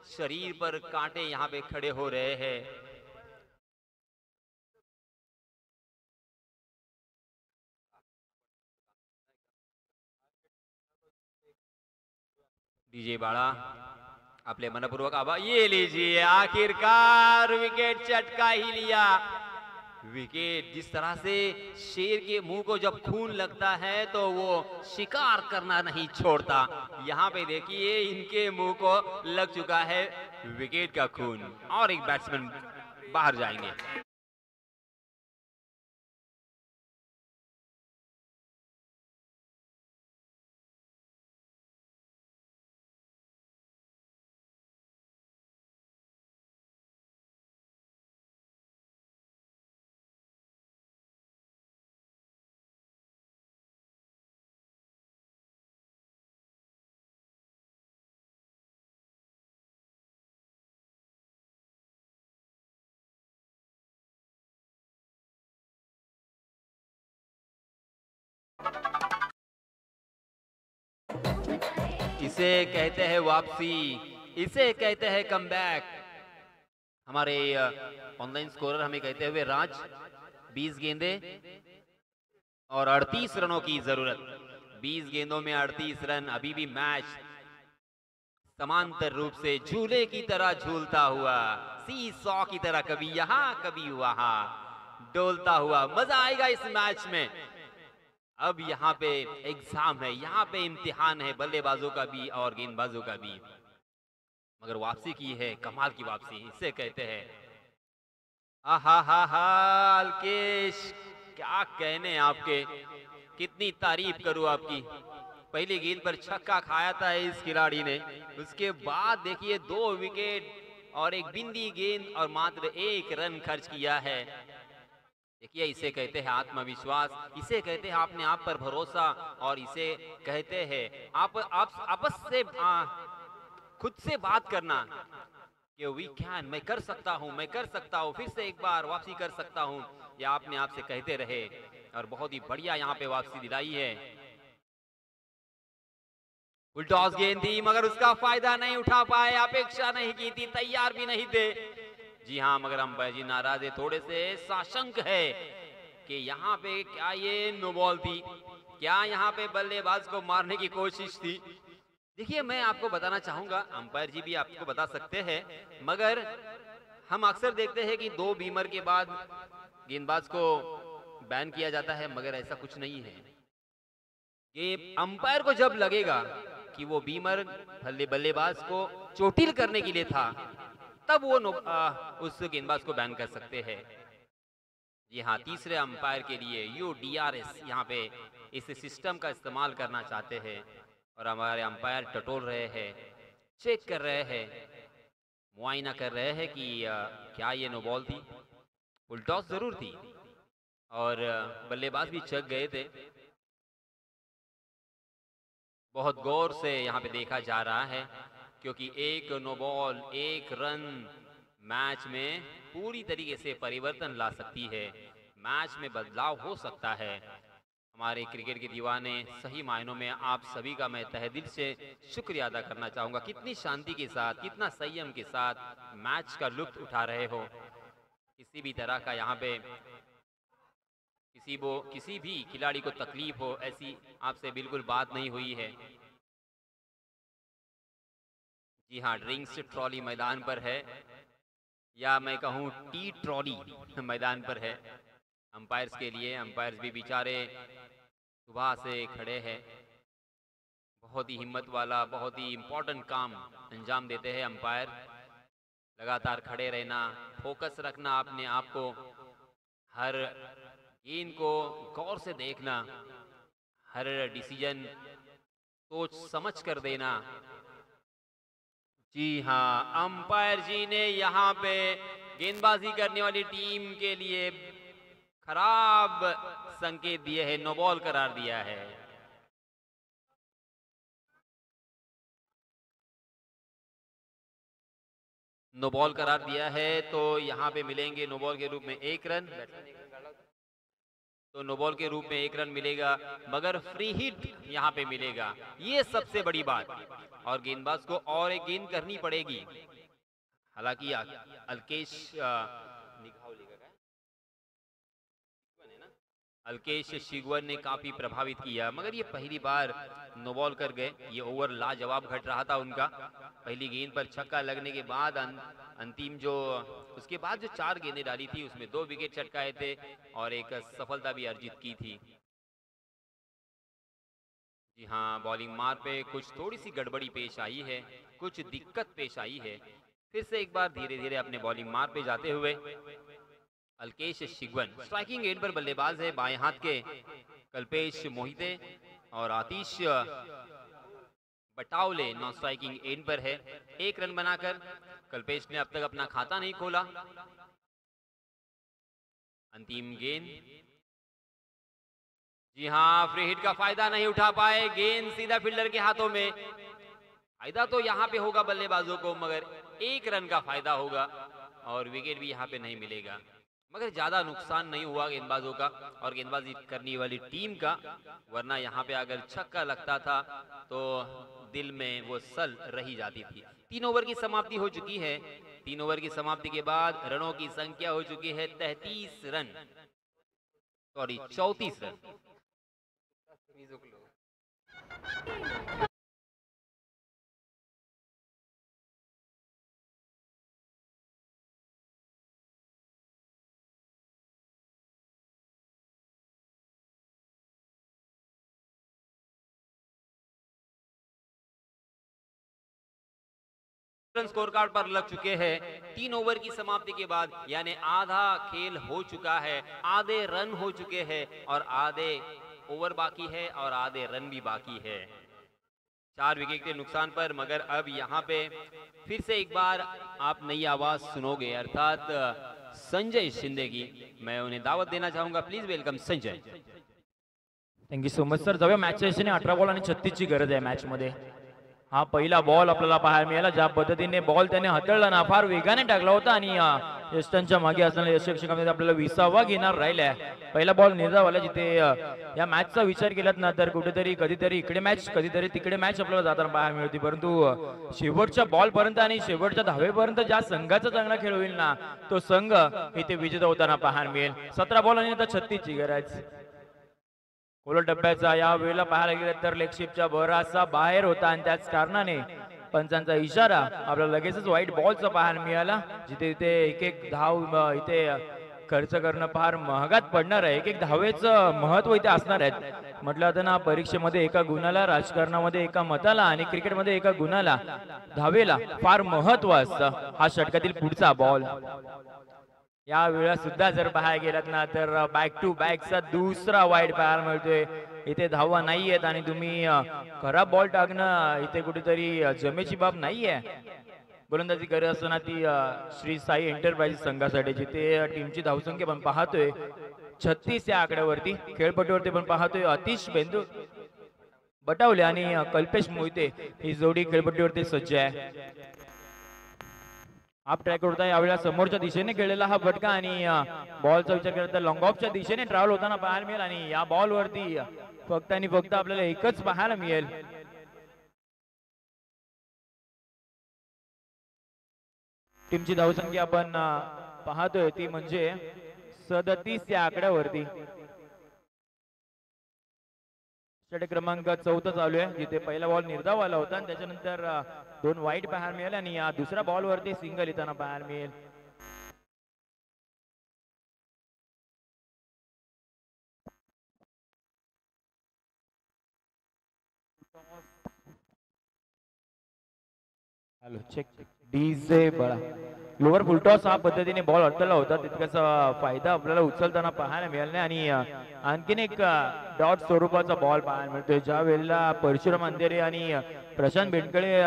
Speaker 1: शरीर पर कांटे यहाँ पे खड़े हो रहे हैं। डीजे बाड़ा आपले मनपूर्वक आभार। ये लीजिए, आखिरकार विकेट चटका ही लिया। विकेट, जिस तरह से शेर के मुंह को जब खून लगता है तो वो शिकार करना नहीं छोड़ता, यहाँ पे देखिए इनके मुंह को लग चुका है विकेट का खून और एक बैट्समैन बाहर जाएंगे। इसे कहते हैं वापसी, इसे कहते हैं कमबैक। हमारे ऑनलाइन स्कोरर हमें कहते हुए राज, 20 गेंदे और 38 रनों की जरूरत। 20 गेंदों में 38 रन। अभी भी मैच समांतर रूप से झूले की तरह झूलता हुआ, सी सॉ की तरह कभी यहां कभी वहां डोलता हुआ। मजा आएगा इस मैच में। अब यहाँ पे एग्जाम है, यहाँ पे इम्तिहान है, बल्लेबाजों का भी और गेंदबाजों का भी। मगर वापसी की है, कमाल की वापसी, इसे कहते हैं। आहा हा हा अलकेश, क्या कहने आपके, कितनी तारीफ करूं आपकी। पहली गेंद पर छक्का खाया था इस खिलाड़ी ने, उसके बाद देखिए 2 विकेट और एक बिंदी गेंद और मात्र 1 रन खर्च किया है। देखिए, इसे कहते हैं आत्मविश्वास, इसे कहते हैं अपने आप पर भरोसा, और इसे कहते हैं आप आपस से खुद से बात करना कि वी कैन, मैं कर सकता हूं, मैं कर सकता हूं, फिर से एक बार वापसी कर सकता हूं, या अपने आप से कहते रहे। और बहुत ही बढ़िया यहाँ पे वापसी दिलाई है। फुल टॉस गेंद थी, मगर उसका फायदा नहीं उठा पाए, अपेक्षा नहीं की थी, तैयार भी नहीं थे। जी हाँ, मगर अंपायर जी नाराज है, थोड़े से साशंक है कि यहाँ पे क्या ये नो बॉल थी, क्या यहाँ पे बल्लेबाज को मारने की कोशिश थी। देखिए, मैं आपको बताना चाहूंगा, अंपायर जी भी आपको बता सकते हैं, मगर हम अक्सर देखते हैं कि 2 बीमर के बाद गेंदबाज को बैन किया जाता है, मगर ऐसा कुछ नहीं है। ये अंपायर को जब लगेगा कि वो बीमर बल्लेबाज को चोटिल करने के लिए था, तब वो उस गेंदबाज को बैन कर सकते हैं। जी हाँ, तीसरे अंपायर के लिए UDRS यहाँ पे इस सिस्टम का इस्तेमाल करना चाहते हैं, और हमारे अंपायर टटोल रहे हैं, चेक कर रहे हैं, मुआयना कर रहे हैं कि क्या ये नो बॉल थी। फुल टॉस जरूर थी और बल्लेबाज भी चक गए थे। बहुत गौर से यहाँ पे देखा जा रहा है, क्योंकि एक नो बॉल 1 रन मैच में पूरी तरीके से परिवर्तन ला सकती है, मैच में बदलाव हो सकता है। हमारे क्रिकेट के दीवाने, सही मायनों में आप सभी का मैं तहे दिल से शुक्रिया अदा करना चाहूँगा। कितनी शांति के साथ, कितना संयम के साथ मैच का लुत्फ उठा रहे हो। किसी भी तरह का यहाँ पे किसी भी खिलाड़ी को तकलीफ हो, ऐसी आपसे बिल्कुल बात नहीं हुई है। जी हाँ, ड्रिंक्स ट्रॉली मैदान पर है, या मैं कहूँ टी ट्रॉली मैदान पर है अंपायर्स के लिए। अंपायर्स भी बेचारे सुबह से खड़े हैं, बहुत ही हिम्मत वाला, बहुत ही इम्पोर्टेंट काम अंजाम देते हैं अंपायर। लगातार खड़े रहना, फोकस रखना अपने आप को, हर गेंद को गौर से देखना, हर डिसीजन सोच समझ कर देना। जी हाँ, अंपायर जी ने यहाँ पे गेंदबाजी करने वाली टीम के लिए खराब संकेत दिए है, नो बॉल करार दिया है। नो बॉल करार दिया है तो यहाँ पे मिलेंगे नो बॉल के रूप में 1 रन, तो नो बॉल के रूप में 1 रन मिलेगा, मगर फ्री हिट यहाँ पे मिलेगा, ये सबसे बड़ी बात। और गेंदबाज को और एक गेंद करनी पड़ेगी। हालांकि अल्केश अल्केश शिगवन ने काफी प्रभावित किया, मगर ये पहली बार नो बॉल कर गए। ये ओवर लाजवाब घट रहा था उनका। पहली गेंद पर छक्का लगने के बाद अंतिम जो उसके बाद जो 4 गेंदें डाली थी उसमें 2 विकेट चटकाए थे और एक सफलता भी अर्जित की थी। जी हाँ, बॉलिंग मार पे कुछ थोड़ी सी गड़बड़ी पेश आई है, कुछ दिक्कत पेश आई है। फिर से एक बार धीरे धीरे अपने बॉलिंग मार पे जाते हुए अल्केश शिगवन स्ट्राइकिंग एंड पर बल्लेबाज है, बाएं हाथ के कल्पेश मोहिते और आतिश बटावले नॉन स्ट्राइकिंग एंड पर है। 1 रन बनाकर कल्पेश ने अब तक अपना खाता नहीं खोला। अंतिम गेंद, जी हाँ, फ्री हिट का फायदा नहीं उठा पाए, गेंद सीधा फील्डर के हाथों में। फायदा तो यहाँ पे होगा बल्लेबाजों को, मगर 1 रन का फायदा होगा और विकेट भी यहाँ पे नहीं मिलेगा, मगर ज्यादा नुकसान नहीं हुआ गेंदबाजों का और गेंदबाजी करने वाली टीम का। वरना यहाँ पे अगर छक्का लगता था तो दिल में वो सल रही जाती थी। 3 ओवर की समाप्ति हो चुकी है। 3 ओवर की समाप्ति के बाद रनों की संख्या हो चुकी है 33 run, sorry 34 run. Score card पर लग चुके हैं 3 ओवर की समाप्ति के बाद, यानी आधा खेल हो चुका है, आधे रन हो चुके हैं और आधे ओवर बाकी है और आधे रन भी बाकी है। 4 विकेट के नुकसान पर, मगर अब यहाँ पे फिर से एक बार आप नई आवाज सुनोगे, अर्थात संजय शिंदे की। मैं उन्हें दावत देना चाहूंगा, please welcome Sanjay.
Speaker 2: Thank you so much sir. जाऊया मॅचच्या दिशेने। 18 बॉल आणि 36 ची गरज आहे मॅच मध्ये। हा पहिला बॉल आपल्याला पाहायला मिळाला, ज्या पद्धतीने बॉल त्याने हाताळला ना, फार वेगाने टाकला होता आणि यष्टांच्या मागे असणाऱ्या यशक्षकांमध्ये आपल्याला 20वा घेणार राहिलाय। पहिला बॉल निर्धावाला, जिथे या मॅचचा विचार केलात ना तर कुठेतरी कधीतरी इकडे मॅच कधीतरी तिकडे मॅच आपल्याला जाताना पाहायला मिळते, परंतु शेवटच्या बॉल पर्यंत आणि शेवटच्या धावेपर्यंत ज्या संघाचा चांगला खेळ होईल ना तो संघ इथे विजेता होताना पाहायला मिळेल। 17 बॉल आणि आता 36 ची गरज। उलट डब्याचा या वेळेला पाहायला गेलं तर लेगशिपच्या बराचसा बाहेर होता आणि त्याच कारणाने पंचांचा इशारा आपल्याला लगेचच व्हाईट बॉलचा पाहायला मिळाला, जिथे इथे एक एक धाव इथे खर्च करणं फार महागात पडणार आहे। एक एक धावेचं महत्व इथे असणार आहे। म्हटलं होतं ना, परीक्षेमध्ये एका गुणाला, राजकारणामध्ये एका मताला आणि क्रिकेटमध्ये एका गुणाला, धावेला फार महत्व असतं। हा षटकातील पुढचा बॉल। या वेळा सुद्धा जर पाहायला गेलात ना तर बॅक टू बॅकचा दुसरा वाईड पाहायला मिळतोय। इथे धावा नाहीयेत आणि तुम्ही खराब बॉल टाकणं इथे कुठेतरी जमेची बाब नाहीये। गोलंदाजी करत असताना ती श्री साई एंटरप्राइजेस संघासाठी, जिथे टीमची धावसंख्या पण पाहतोय 36 या आकड्यावरती। खेळपट्टीवरती पण पाहतोय आतिश बेंदू बटावले आणि कल्पेश मोहिते ही जोडी खेळपट्टीवरती सज्ज आहे। आप ट्रॅक होता यावेळेला समोरच्या दिशेने खेळलेला हा फटका आणि बॉलचा विचार केला तर लॉंग ऑफच्या दिशेने ट्रॅव्हल होताना पाहायला मिळेल आणि या बॉल वरती फक्त आणि फक्त आपल्याला एकच पाहायला मिळेल। टीमची धावसंख्या आपण पाहतोय ती म्हणजे 37 या आकड्यावरती। षटक क्रमांक 14 चालू आहे, जिथे पहिला बॉल निर्धाव आला होता आणि त्याच्यानंतर 2 वाईट पाहायला मिळाले आणि या दुसऱ्या बॉल वरती सिंगल येताना पाहायला मिळेल। हॅलो चेक डीजे बळा लोअर फुलटॉस हा पद्धतीने बॉल अडकला होता, तितकाचा फायदा आपल्याला उचलताना पाहायला मिळाला नाही आणि आणखीन एक डॉट स्वरूपाचा बॉल पाहायला मिळतोय। ज्या वेळेला परशुराम अंधेरे आणि प्रशांत बेंडकडे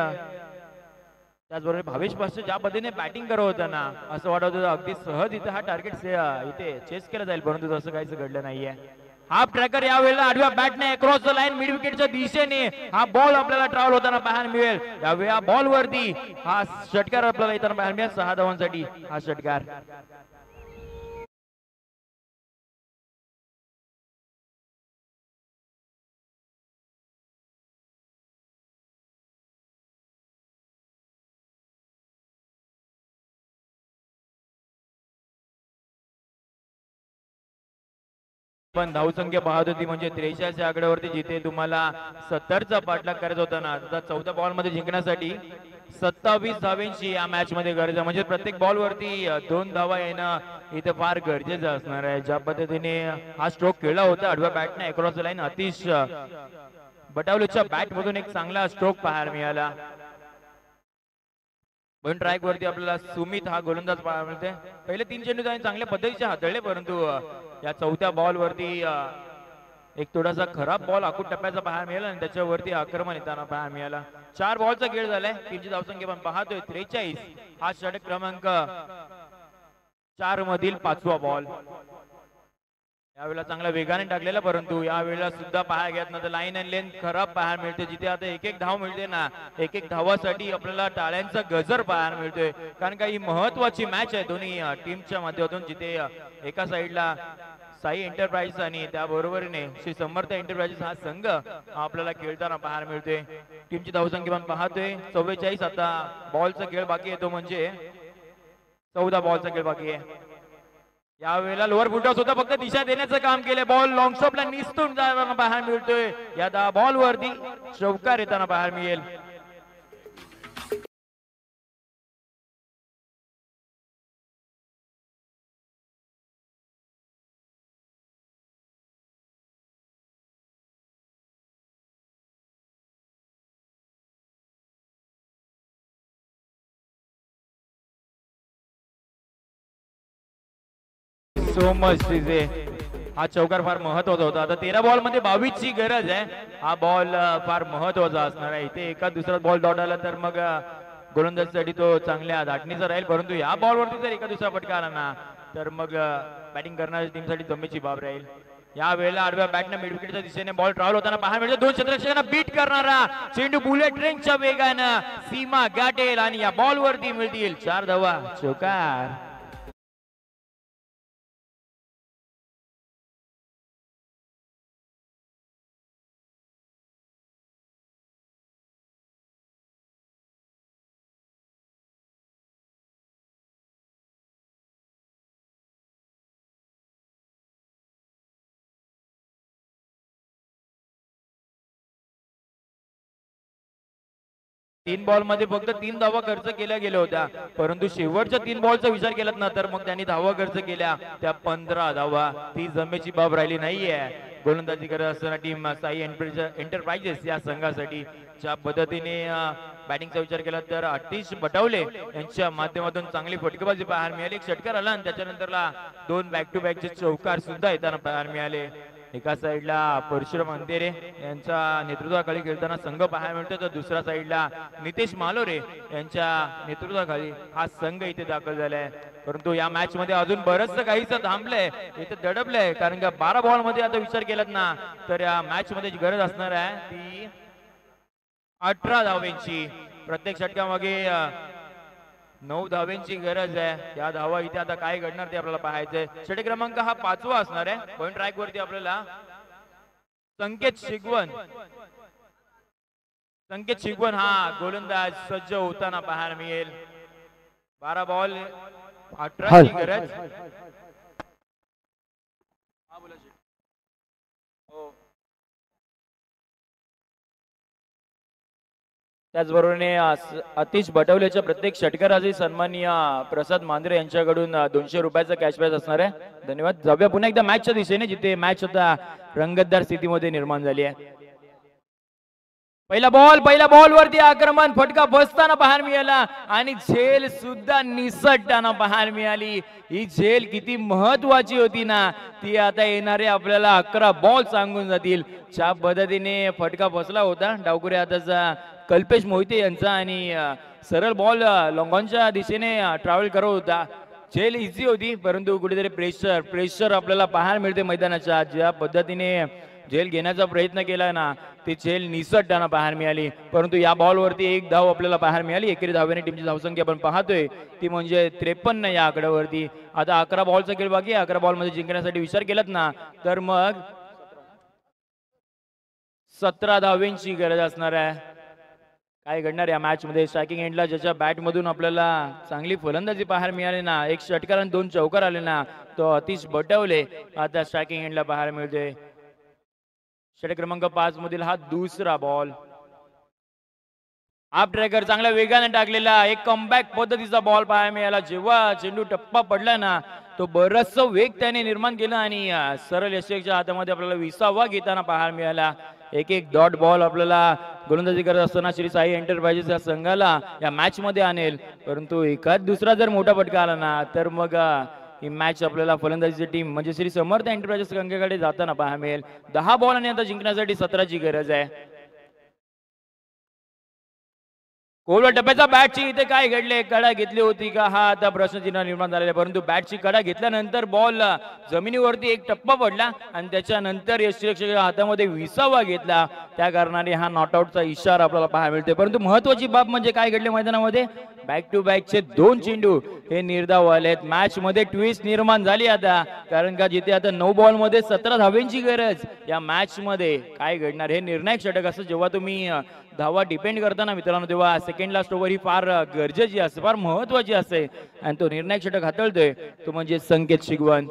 Speaker 2: त्याचबरोबर भावेश पासे ज्या पद्धतीने बॅटिंग करत होता ना, असं वाटत होतं अगदी सहज इथे हा टार्गेट इथे चेस केला जाईल, परंतु तसं काहीच घडलं नाहीये। हाफ ट्रॅकर यावेळेला आडव्या बॅटने क्रॉस द लाईन मिड विकेटच्या दिशेने हा बॉल आपल्याला ट्रॅव्हल होताना पाहायला मिळेल. या बॉल वरती हा षटकार आपल्याला येताना पाहायला मिळेल. 6 धावांसाठी हा षटकार. पण धावसंख्या पाहत होती म्हणजे 43 आकड्यावरती जिथे तुम्हाला 70चा पाठलाग करायचा होता ना, आता 14 बॉल मध्ये जिंकण्यासाठी 27 धावांची या मॅच मध्ये गरज आहे. म्हणजे प्रत्येक बॉल वरती 2 धावा येणं इथे फार गरजेचं असणार आहे. ज्या पद्धतीने हा स्ट्रोक खेळला होता आडव्या बॅटने अक्रॉस द लाईन, अतिश बटावलेच्या बॅट मधून एक चांगला स्ट्रोक पाहायला मिळाला. पण ट्रॅक वरती आपल्याला सुमित हा गोलंदाज पाहायला मिळते. पहिले 3 चेंडू त्याने चांगल्या पद्धतीचे हाताळले, परंतु या 4थ्या बॉल वरती एक थोडासा खराब बॉल आखूड टप्प्याचा पाहायला मिळाला आणि त्याच्यावरती आक्रमण येताना पाहायला मिळाला. 4 बॉलचा खेळ झालाय. टीमची धावसंख्या पण पाहतोय 43. हा षटक क्रमांक 4 मधील 5वा बॉल. यावेळेला चांगला वेगाने टाकलेला, परंतु यावेळेला सुद्धा पाहायला घेत ना लाईन अँड लेंथ खराब पाहायला मिळते. जिथे आता एक धाव मिळते ना, एक धावासाठी आपल्याला टाळ्यांचा गजर पाहायला मिळतोय. कारण का ही महत्वाची मॅच आहे दोन्ही टीमच्या माध्यमातून, जिथे एका साईडला साई एंटरप्राइज आणि त्याबरोबरीने श्री समर्थ एंटरप्राइजेस हा संघ आपल्याला खेळताना पाहायला मिळतोय. टीमची धावसंख्या पण पाहतोय 44. आता बॉलचा खेळ बाकी येतो म्हणजे 14 बॉलचा खेळ बाकी आहे. यावेळेला लोअर फुटॉस होता, फक्त दिशा देण्याचं काम केलं. बॉल लॉंग स्टॉपला निसटून जाताना पाहायला मिळतोय. या 10 बॉल वरती चौकार येताना पाहायला मिळेल. सो मच तिथे हा चौकार फार महत्वाचा होता. आता 13 बॉल मध्ये 22 ची गरज आहे. हा बॉल फार महत्वाचा असणार आहे. इथे एका दुसरा बॉल डॉट आला तर मग गोलंदाजीसाठी तो चांगल्या धाटणीचा राहील, परंतु या बॉल वरती जर एका दुसरा फटका आला ना तर मग बॅटिंग करणाऱ्या टीमसाठी जमेची बाब राहील. या वेळेला आडव्या बॅटने मिड विकेटच्या दिशेने बॉल ट्रॅव्हल होताना पाहायला मिळतो. 2 क्षेत्ररक्षकांना बीट करणारा चेंडू बुलेट ट्रेनच्या वेगानं सीमा गाठेल आणि या बॉल वरती मिळतील 4 धावा. चौकार. तीन बॉल मध्ये फक्त 3 धावा खर्च केल्या गेल्या होत्या, परंतु शेवटच्या 3 बॉलचा विचार केला ना तर मग त्यांनी धावा खर्च केल्या त्या 15 धावा. ती जमेची बाब राहिली नाहीये गोलंदाजी करत असताना टीम साई एंटरप्राइजेस या संघासाठी. ज्या पद्धतीने बॅटिंगचा विचार केला तर आतिश बटावले यांच्या माध्यमातून चांगली फटकेबाजी पाहायला मिळाली. एक षटकार आला आणि त्याच्यानंतरला 2 बॅक टू बॅकचे चौकार सुद्धा येताना पाहायला मिळाले. एका साईडला परशुराम अंतेरे यांच्या नेतृत्वाखाली खेळताना संघ पाहायला मिळतो, तर दुसऱ्या साईडला नितेश मालोरे यांच्या नेतृत्वाखाली हा संघ इथे दाखल झालाय. परंतु या मॅच मध्ये अजून बरंचसं काहीच थांबलंय, इथे दडपलंय. कारण का 12 बॉल मध्ये आता विचार केलात ना तर या मॅच मध्ये जी गरज असणार आहे ती 18 धावांची. प्रत्येक षटकामागे 9 धावांची गरज आहे. या धावा इथे आता काय घडणार ते आपल्याला पाहायचंय. षटक क्रमांक हा 5वा असणार आहे. पॉइंट ट्रॅक वरती आपल्याला संकेत शिगवण हा गोलंदाज सज्ज होताना पाहायला मिळेल. 12 बॉल 18 ची गरज. त्याचबरोबर आतिश बटवलेच्या प्रत्येक षटकाराचे सन्माननीय प्रसाद मांद्रे यांच्याकडून 200 रुपयाचा कॅश प्राइज असणार आहे. धन्यवाद. जाऊया पुन्हा एकदा मॅचच्या दिशेने, जिथे मॅच आता रंगतदार स्थितीमध्ये निर्माण झाली आहे. पहिला बॉल वरती आक्रमण, फटका बसताना पाहायला मिळाला आणि झेल सुद्धा निसटताना पाहायला मिळाली. ही झेल किती महत्वाची होती ना, ती आता येणारे आपल्याला 11 बॉल सांगून जातील. ज्या पद्धतीने फटका बसला होता डावकुरे हाताचा कल्पेश मोहिते यांचा आणि सरळ बॉल लॉंगॉनच्या दिशेने ट्रॅव्हल करत होता. झेल इझी होती, परंतु कुठेतरी प्रेशर आपल्याला पाहायला मिळते मैदानाच्या आत. ज्या पद्धतीने झेल घेण्याचा प्रयत्न केला ना, ती झेल निसटताना पाहायला मिळाली. परंतु या बॉलवरती एक धाव आपल्याला पाहायला मिळाली. एकेरी धावेने टीमची धावसंख्या आपण पाहतोय ती म्हणजे 53 या आकड्यावरती. आता 11 बॉलचा खेळ बाकी आहे. 11 बॉलमध्ये जिंकण्यासाठी विचार केलात ना, तर मग 17 धावेंची गरज असणार आहे. काय घडणार या मॅच मध्ये? स्ट्रायकिंग एंडला ज्याच्या बॅट मधून आपल्याला चांगली फलंदाजी पाहायला मिळाली ना, एक षटकार आणि 2 चौकार आले ना, तो अतिश बटवले आता स्ट्रायकिंग एंडला पाहायला मिळते. षटक क्रमांक 5 मधील हा दुसरा बॉल. आप ट्रॅकर चांगल्या वेगाने टाकलेला एक कमबॅक पद्धतीचा बॉल पाहायला मिळाला. जेव्हा चेंडू टप्पा पडला ना, तो बरंच वेग त्याने निर्माण केला आणि सरळ यशच्या हातामध्ये आपल्याला 20वा घेताना पाहायला मिळाला. एक डॉट बॉल आपल्याला गोलंदाजी करत असताना श्री साई एंटरप्राइजेस या संघाला या मॅच मध्ये आणेल. परंतु एखाद दुसरा जर मोठा फटका आला ना, तर मग ही मॅच आपल्याला फलंदाजीची टीम म्हणजे श्री समर्थ एंटरप्राइजेस संघाकडे जाताना पाहायला मिळेल. 10 बॉल आणि आता जिंकण्यासाठी 17ची गरज आहे. कोलवा टप्प्याचा बॅटची इथे काय घडले? कडा घेतली होती का? हा आता प्रश्नचिन्ह निर्माण झालेला आहे. परंतु बॅटची कडा घेतल्यानंतर बॉल जमिनीवरती एक टप्पा पडला आणि त्याच्यानंतर यष्टीरक्षकाच्या हातामध्ये 20वा घेतला. त्या कारणाने हा नॉट आउटचा इशारा आपल्याला पाहायला मिळते. परंतु महत्वाची बाब म्हणजे काय घडले मैदानामध्ये? बॅक टू बॅकचे 2 चेंडू हे निर्धाव आलेत. मॅच मध्ये ट्विस्ट निर्माण झाली आता, कारण का जिथे आता 9 बॉल मध्ये 17 धावेंची गरज. या मॅच मध्ये काय घडणार हे निर्णायक षटक असं जेव्हा तुम्ही धावा डिपेंड करताना मित्रांनो, तेव्हा सेकंड लास्ट ओव्हर ही फार गरजेची असते, फार महत्वाची असते. आणि तो निर्णायक षटक हाताळतोय तो म्हणजे संकेत शिगवण.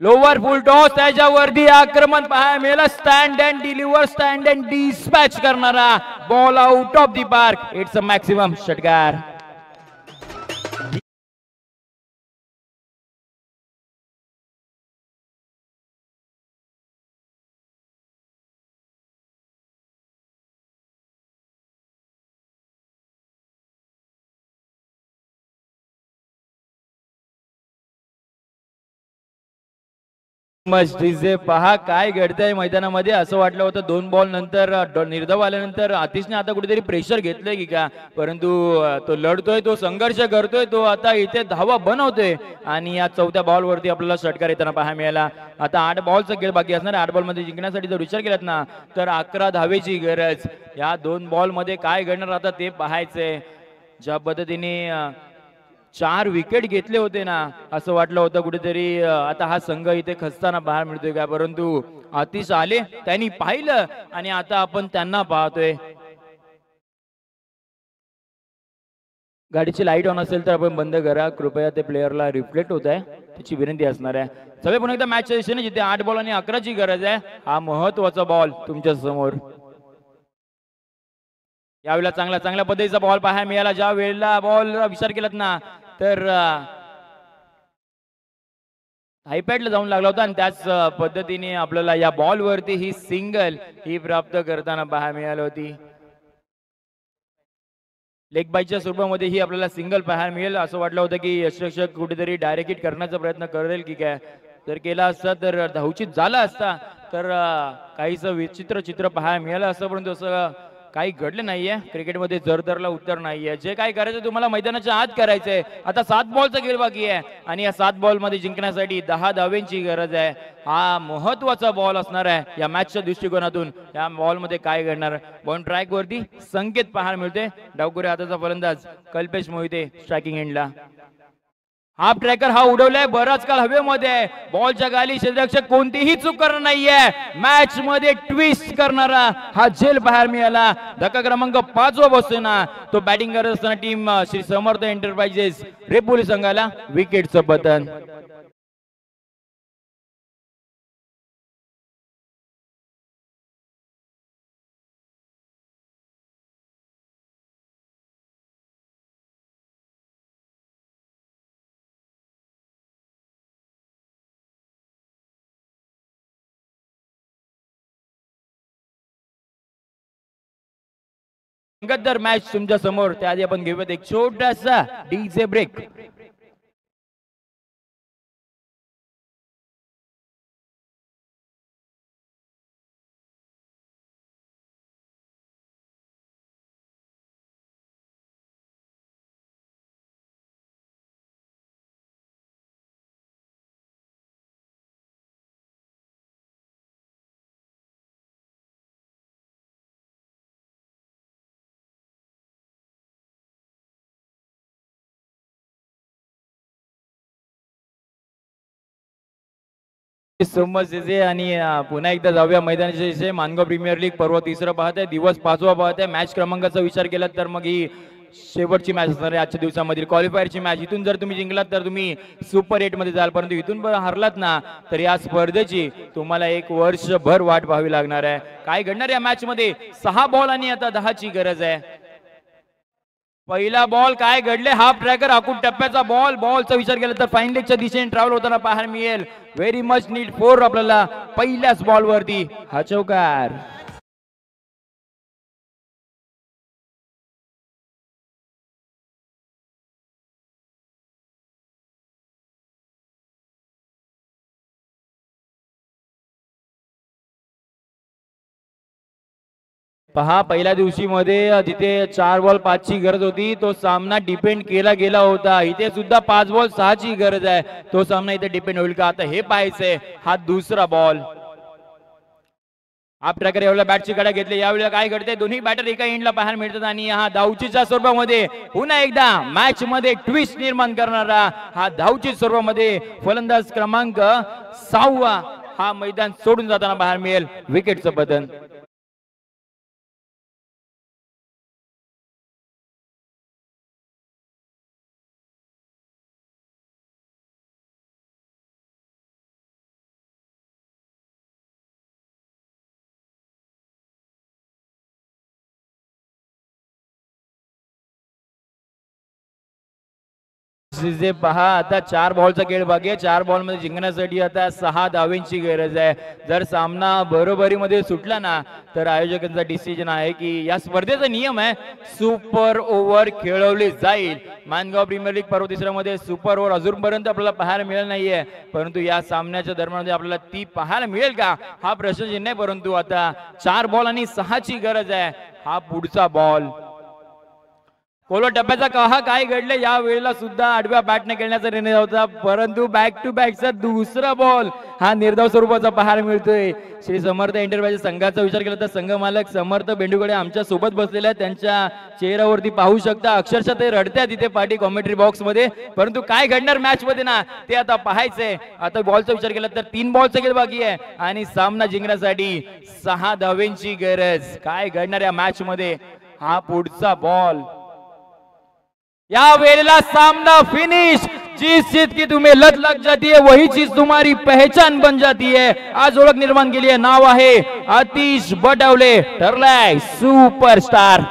Speaker 2: लोवर फुल टॉस, त्याच्यावरती आक्रमण पाहायला मिळालं. Stand and deliver, stand and dispatch करणारा ball out of the park. It's a maximum षटकार. डीजे पहा काय घडतंय मैदानामध्ये. असं वाटलं होतं 2 बॉल नंतर निर्धाव आल्यानंतर आतिशने आता कुठेतरी प्रेशर घेतलंय की का, परंतु तो लढतोय, तो संघर्ष करतोय, तो आता इथे धावा बनवतोय. आणि या 4थ्या बॉल वरती आपल्याला षटकार येताना पाहायला मिळाला. आता 8 बॉलचा खेळ बाकी असणार. 8 बॉल मध्ये जिंकण्यासाठी जर विचार केलात ना, तर 11 धावेची गरज. या 2 बॉल मध्ये काय घडणार आता ते पाहायचंय. ज्या पद्धतीने 4 विकेट घेतले होते ना, असं वाटलं होतं कुठेतरी आता हा संघ इथे खचताना बाहेर मिळतोय का, परंतु आतिश आले, त्यांनी पाहिलं आणि आता आपण त्यांना पाहतोय. गाडीची लाईट ऑन असेल तर आपण बंद करा कृपया, ते प्लेयरला रिफ्लेक्ट होत आहे, त्याची विनंती असणार आहे. सगळे पुन्हा एकदा मॅचच्या दिशेने, जिथे 8 बॉल आणि 11ची गरज आहे. हा महत्वाचा बॉल तुमच्या समोर. यावेळेला चांगल्या पद्धतीचा बॉल पाहायला मिळाला. ज्या वेळेला बॉल विचार केलात ना, तर हायपॅडला जाऊन लागला होता आणि त्याच पद्धतीने आपल्याला या बॉल वरती ही सिंगल ही प्राप्त करताना पाहायला मिळाली होती. लेग बायच्या स्वरूपामध्ये ही आपल्याला सिंगल पाहायला मिळेल. असं वाटलं होतं की यशरक्षक कुठेतरी डायरेक्ट हिट करण्याचा प्रयत्न करेल की काय, जर केला असता तर धावचित झाला असता, तर काहीच विचित्र चित्र पाहायला मिळालं असतं. परंतु असं काही घडलं नाहीये. क्रिकेटमध्ये जरदरला उत्तर नाहीये. जे काय करायचं तुम्हाला मैदानाच्या आत करायचंय. आता 7 बॉलचा खेळ बाकी आहे आणि या 7 बॉल मध्ये जिंकण्यासाठी 10 धावेंची गरज आहे. हा महत्वाचा बॉल असणार आहे या मॅचच्या दृष्टिकोनातून. या बॉल मध्ये काय घडणार? बॉल ट्रॅक वरती संकेत पाहायला मिळते. डावखुरे हाताचा फलंदाज कल्पेश मोहिते स्ट्रायकिंग एंडला. हाफ ट्रॅकर हा उडवलाय, बराच काळ हवेमध्ये आहे. बॉलच्या गाली क्षेत्ररक्षक कोणतीही चूक करणार नाहीये. मॅच मध्ये ट्विस्ट करणारा हा झेल पाहायला मिळाला. धक्का क्रमांक 5 वा बसतोय ना, तो बॅटिंग करत असताना टीम श्री समर्थ एंटरप्राइजेस रेपोली संघाला विकेटचं पतन. गद्दर मॅच तुमच्या समोर. त्याआधी आपण घेऊयात एक छोटासा डीजे ब्रेक. सो मच आणि पुन्हा एकदा जाऊया मैदानाच्या विषयी. मानगाव प्रीमियर लीग पर्व तिसरं पाहत आहे, दिवस 5वा पाहत आहे. मॅच क्रमांकाचा विचार केला तर मग ही शेवटची मॅच असणार आहे आजच्या दिवसामधील क्वालिफायरची मॅच. इथून जर तुम्ही जिंकलात तर तुम्ही सुपर 8 मध्ये जाल, परंतु इथून हरलात ना तर या स्पर्धेची तुम्हाला 1 वर्षभर वाट पाहावी लागणार आहे. काय घडणार या मॅच मध्ये? 6 बॉल आणि आता 10ची गरज आहे. पहिला बॉल काय घडले? हाफ ट्रॅकर आखूड टप्प्याचा बॉलचा विचार केला तर फाईन लेगच्या दिशेने ट्रॅव्हल होताना पाहायला मिळेल. व्हेरी मच नीड 4 आपल्याला पहिल्याच बॉल वरती. हा चौकार. पहा पहिल्या दिवशी मध्ये तिथे 4 बॉल 5ची गरज होती, तो सामना डिपेंड केला गेला होता. इथे सुद्धा 5 बॉल 6ची गरज आहे, तो सामना इथे डिपेंड होईल का? आता हे पाहायचंय. हा दुसरा बॉल. आप ट्रॅकर एवढ्या बॅटची कडा घेतली. यावेळेला काय घडते? दोन्ही बॅटर एका एंडला पाहायला मिळतात आणि हा धावचीच्या स्वरूपामध्ये पुन्हा एकदा मॅच मध्ये ट्विस्ट निर्माण करणारा हा धावची स्वरूपामध्ये फलंदाज क्रमांक 6 हा मैदान सोडून जाताना पाहायला मिळेल. विकेटचं बदल. जे पहा आता 4 बॉलचा खेळ बाकी आहे. 4 बॉल मध्ये जिंकण्यासाठी आता 6 धावांची गरज आहे. जर सामना बरोबरीमध्ये सुटला ना तर आयोजकांचा डिसिजन आहे की या स्पर्धेचा नियम आहे सुपर ओव्हर खेळवली जाईल. मानगाव प्रीमियर लीग पर्व तिसऱ्यामध्ये सुपर ओव्हर अजूनपर्यंत आपल्याला पाहायला मिळालं नाहीये, परंतु या सामन्याच्या दरम्यान आपल्याला ती पाहायला मिळेल का हा प्रश्नचिन्ह आहे. परंतु आता 4 बॉल आणि 6ची गरज आहे. हा पुढचा बॉल. कोलो टप्प्याचा कहा काय घडले? या वेळेला सुद्धा आडव्या बॅटने खेळण्याचा निर्णय होता, परंतु बॅक टू बॅकचा दुसरा बॉल हा निर्धाव स्वरूपाचा पाहायला मिळतोय. श्री समर्थ एंटरप्राइजेस संघाचा विचार केला तर संघ मालक समर्थ बेंडुगडे आमच्या सोबत बसलेले आहेत. त्यांच्या चेहऱ्यावरती पाहू शकता अक्षरशः ते रडत्या तिथे पाठी कॉमेंट्री बॉक्स मध्ये. परंतु काय घडणार मॅच मध्ये ना ते आता पाहायचंय. आता बॉलचा विचार केला तर 3 बॉलचा खेळ बाकी आहे आणि सामना जिंकण्यासाठी 6 धावांची गरज. काय घडणार या मॅच मध्ये? हा पुढचा बॉल. या वेळेला सामना फिनिश. जिस चीज की तुम्हें लत लग जाती है वही चीज तुम्हारी पहचान बन जाती है. आज ओळख निर्माण केली आहे. नाव आहे आतिश बडवले. ठरलाय सुपरस्टार.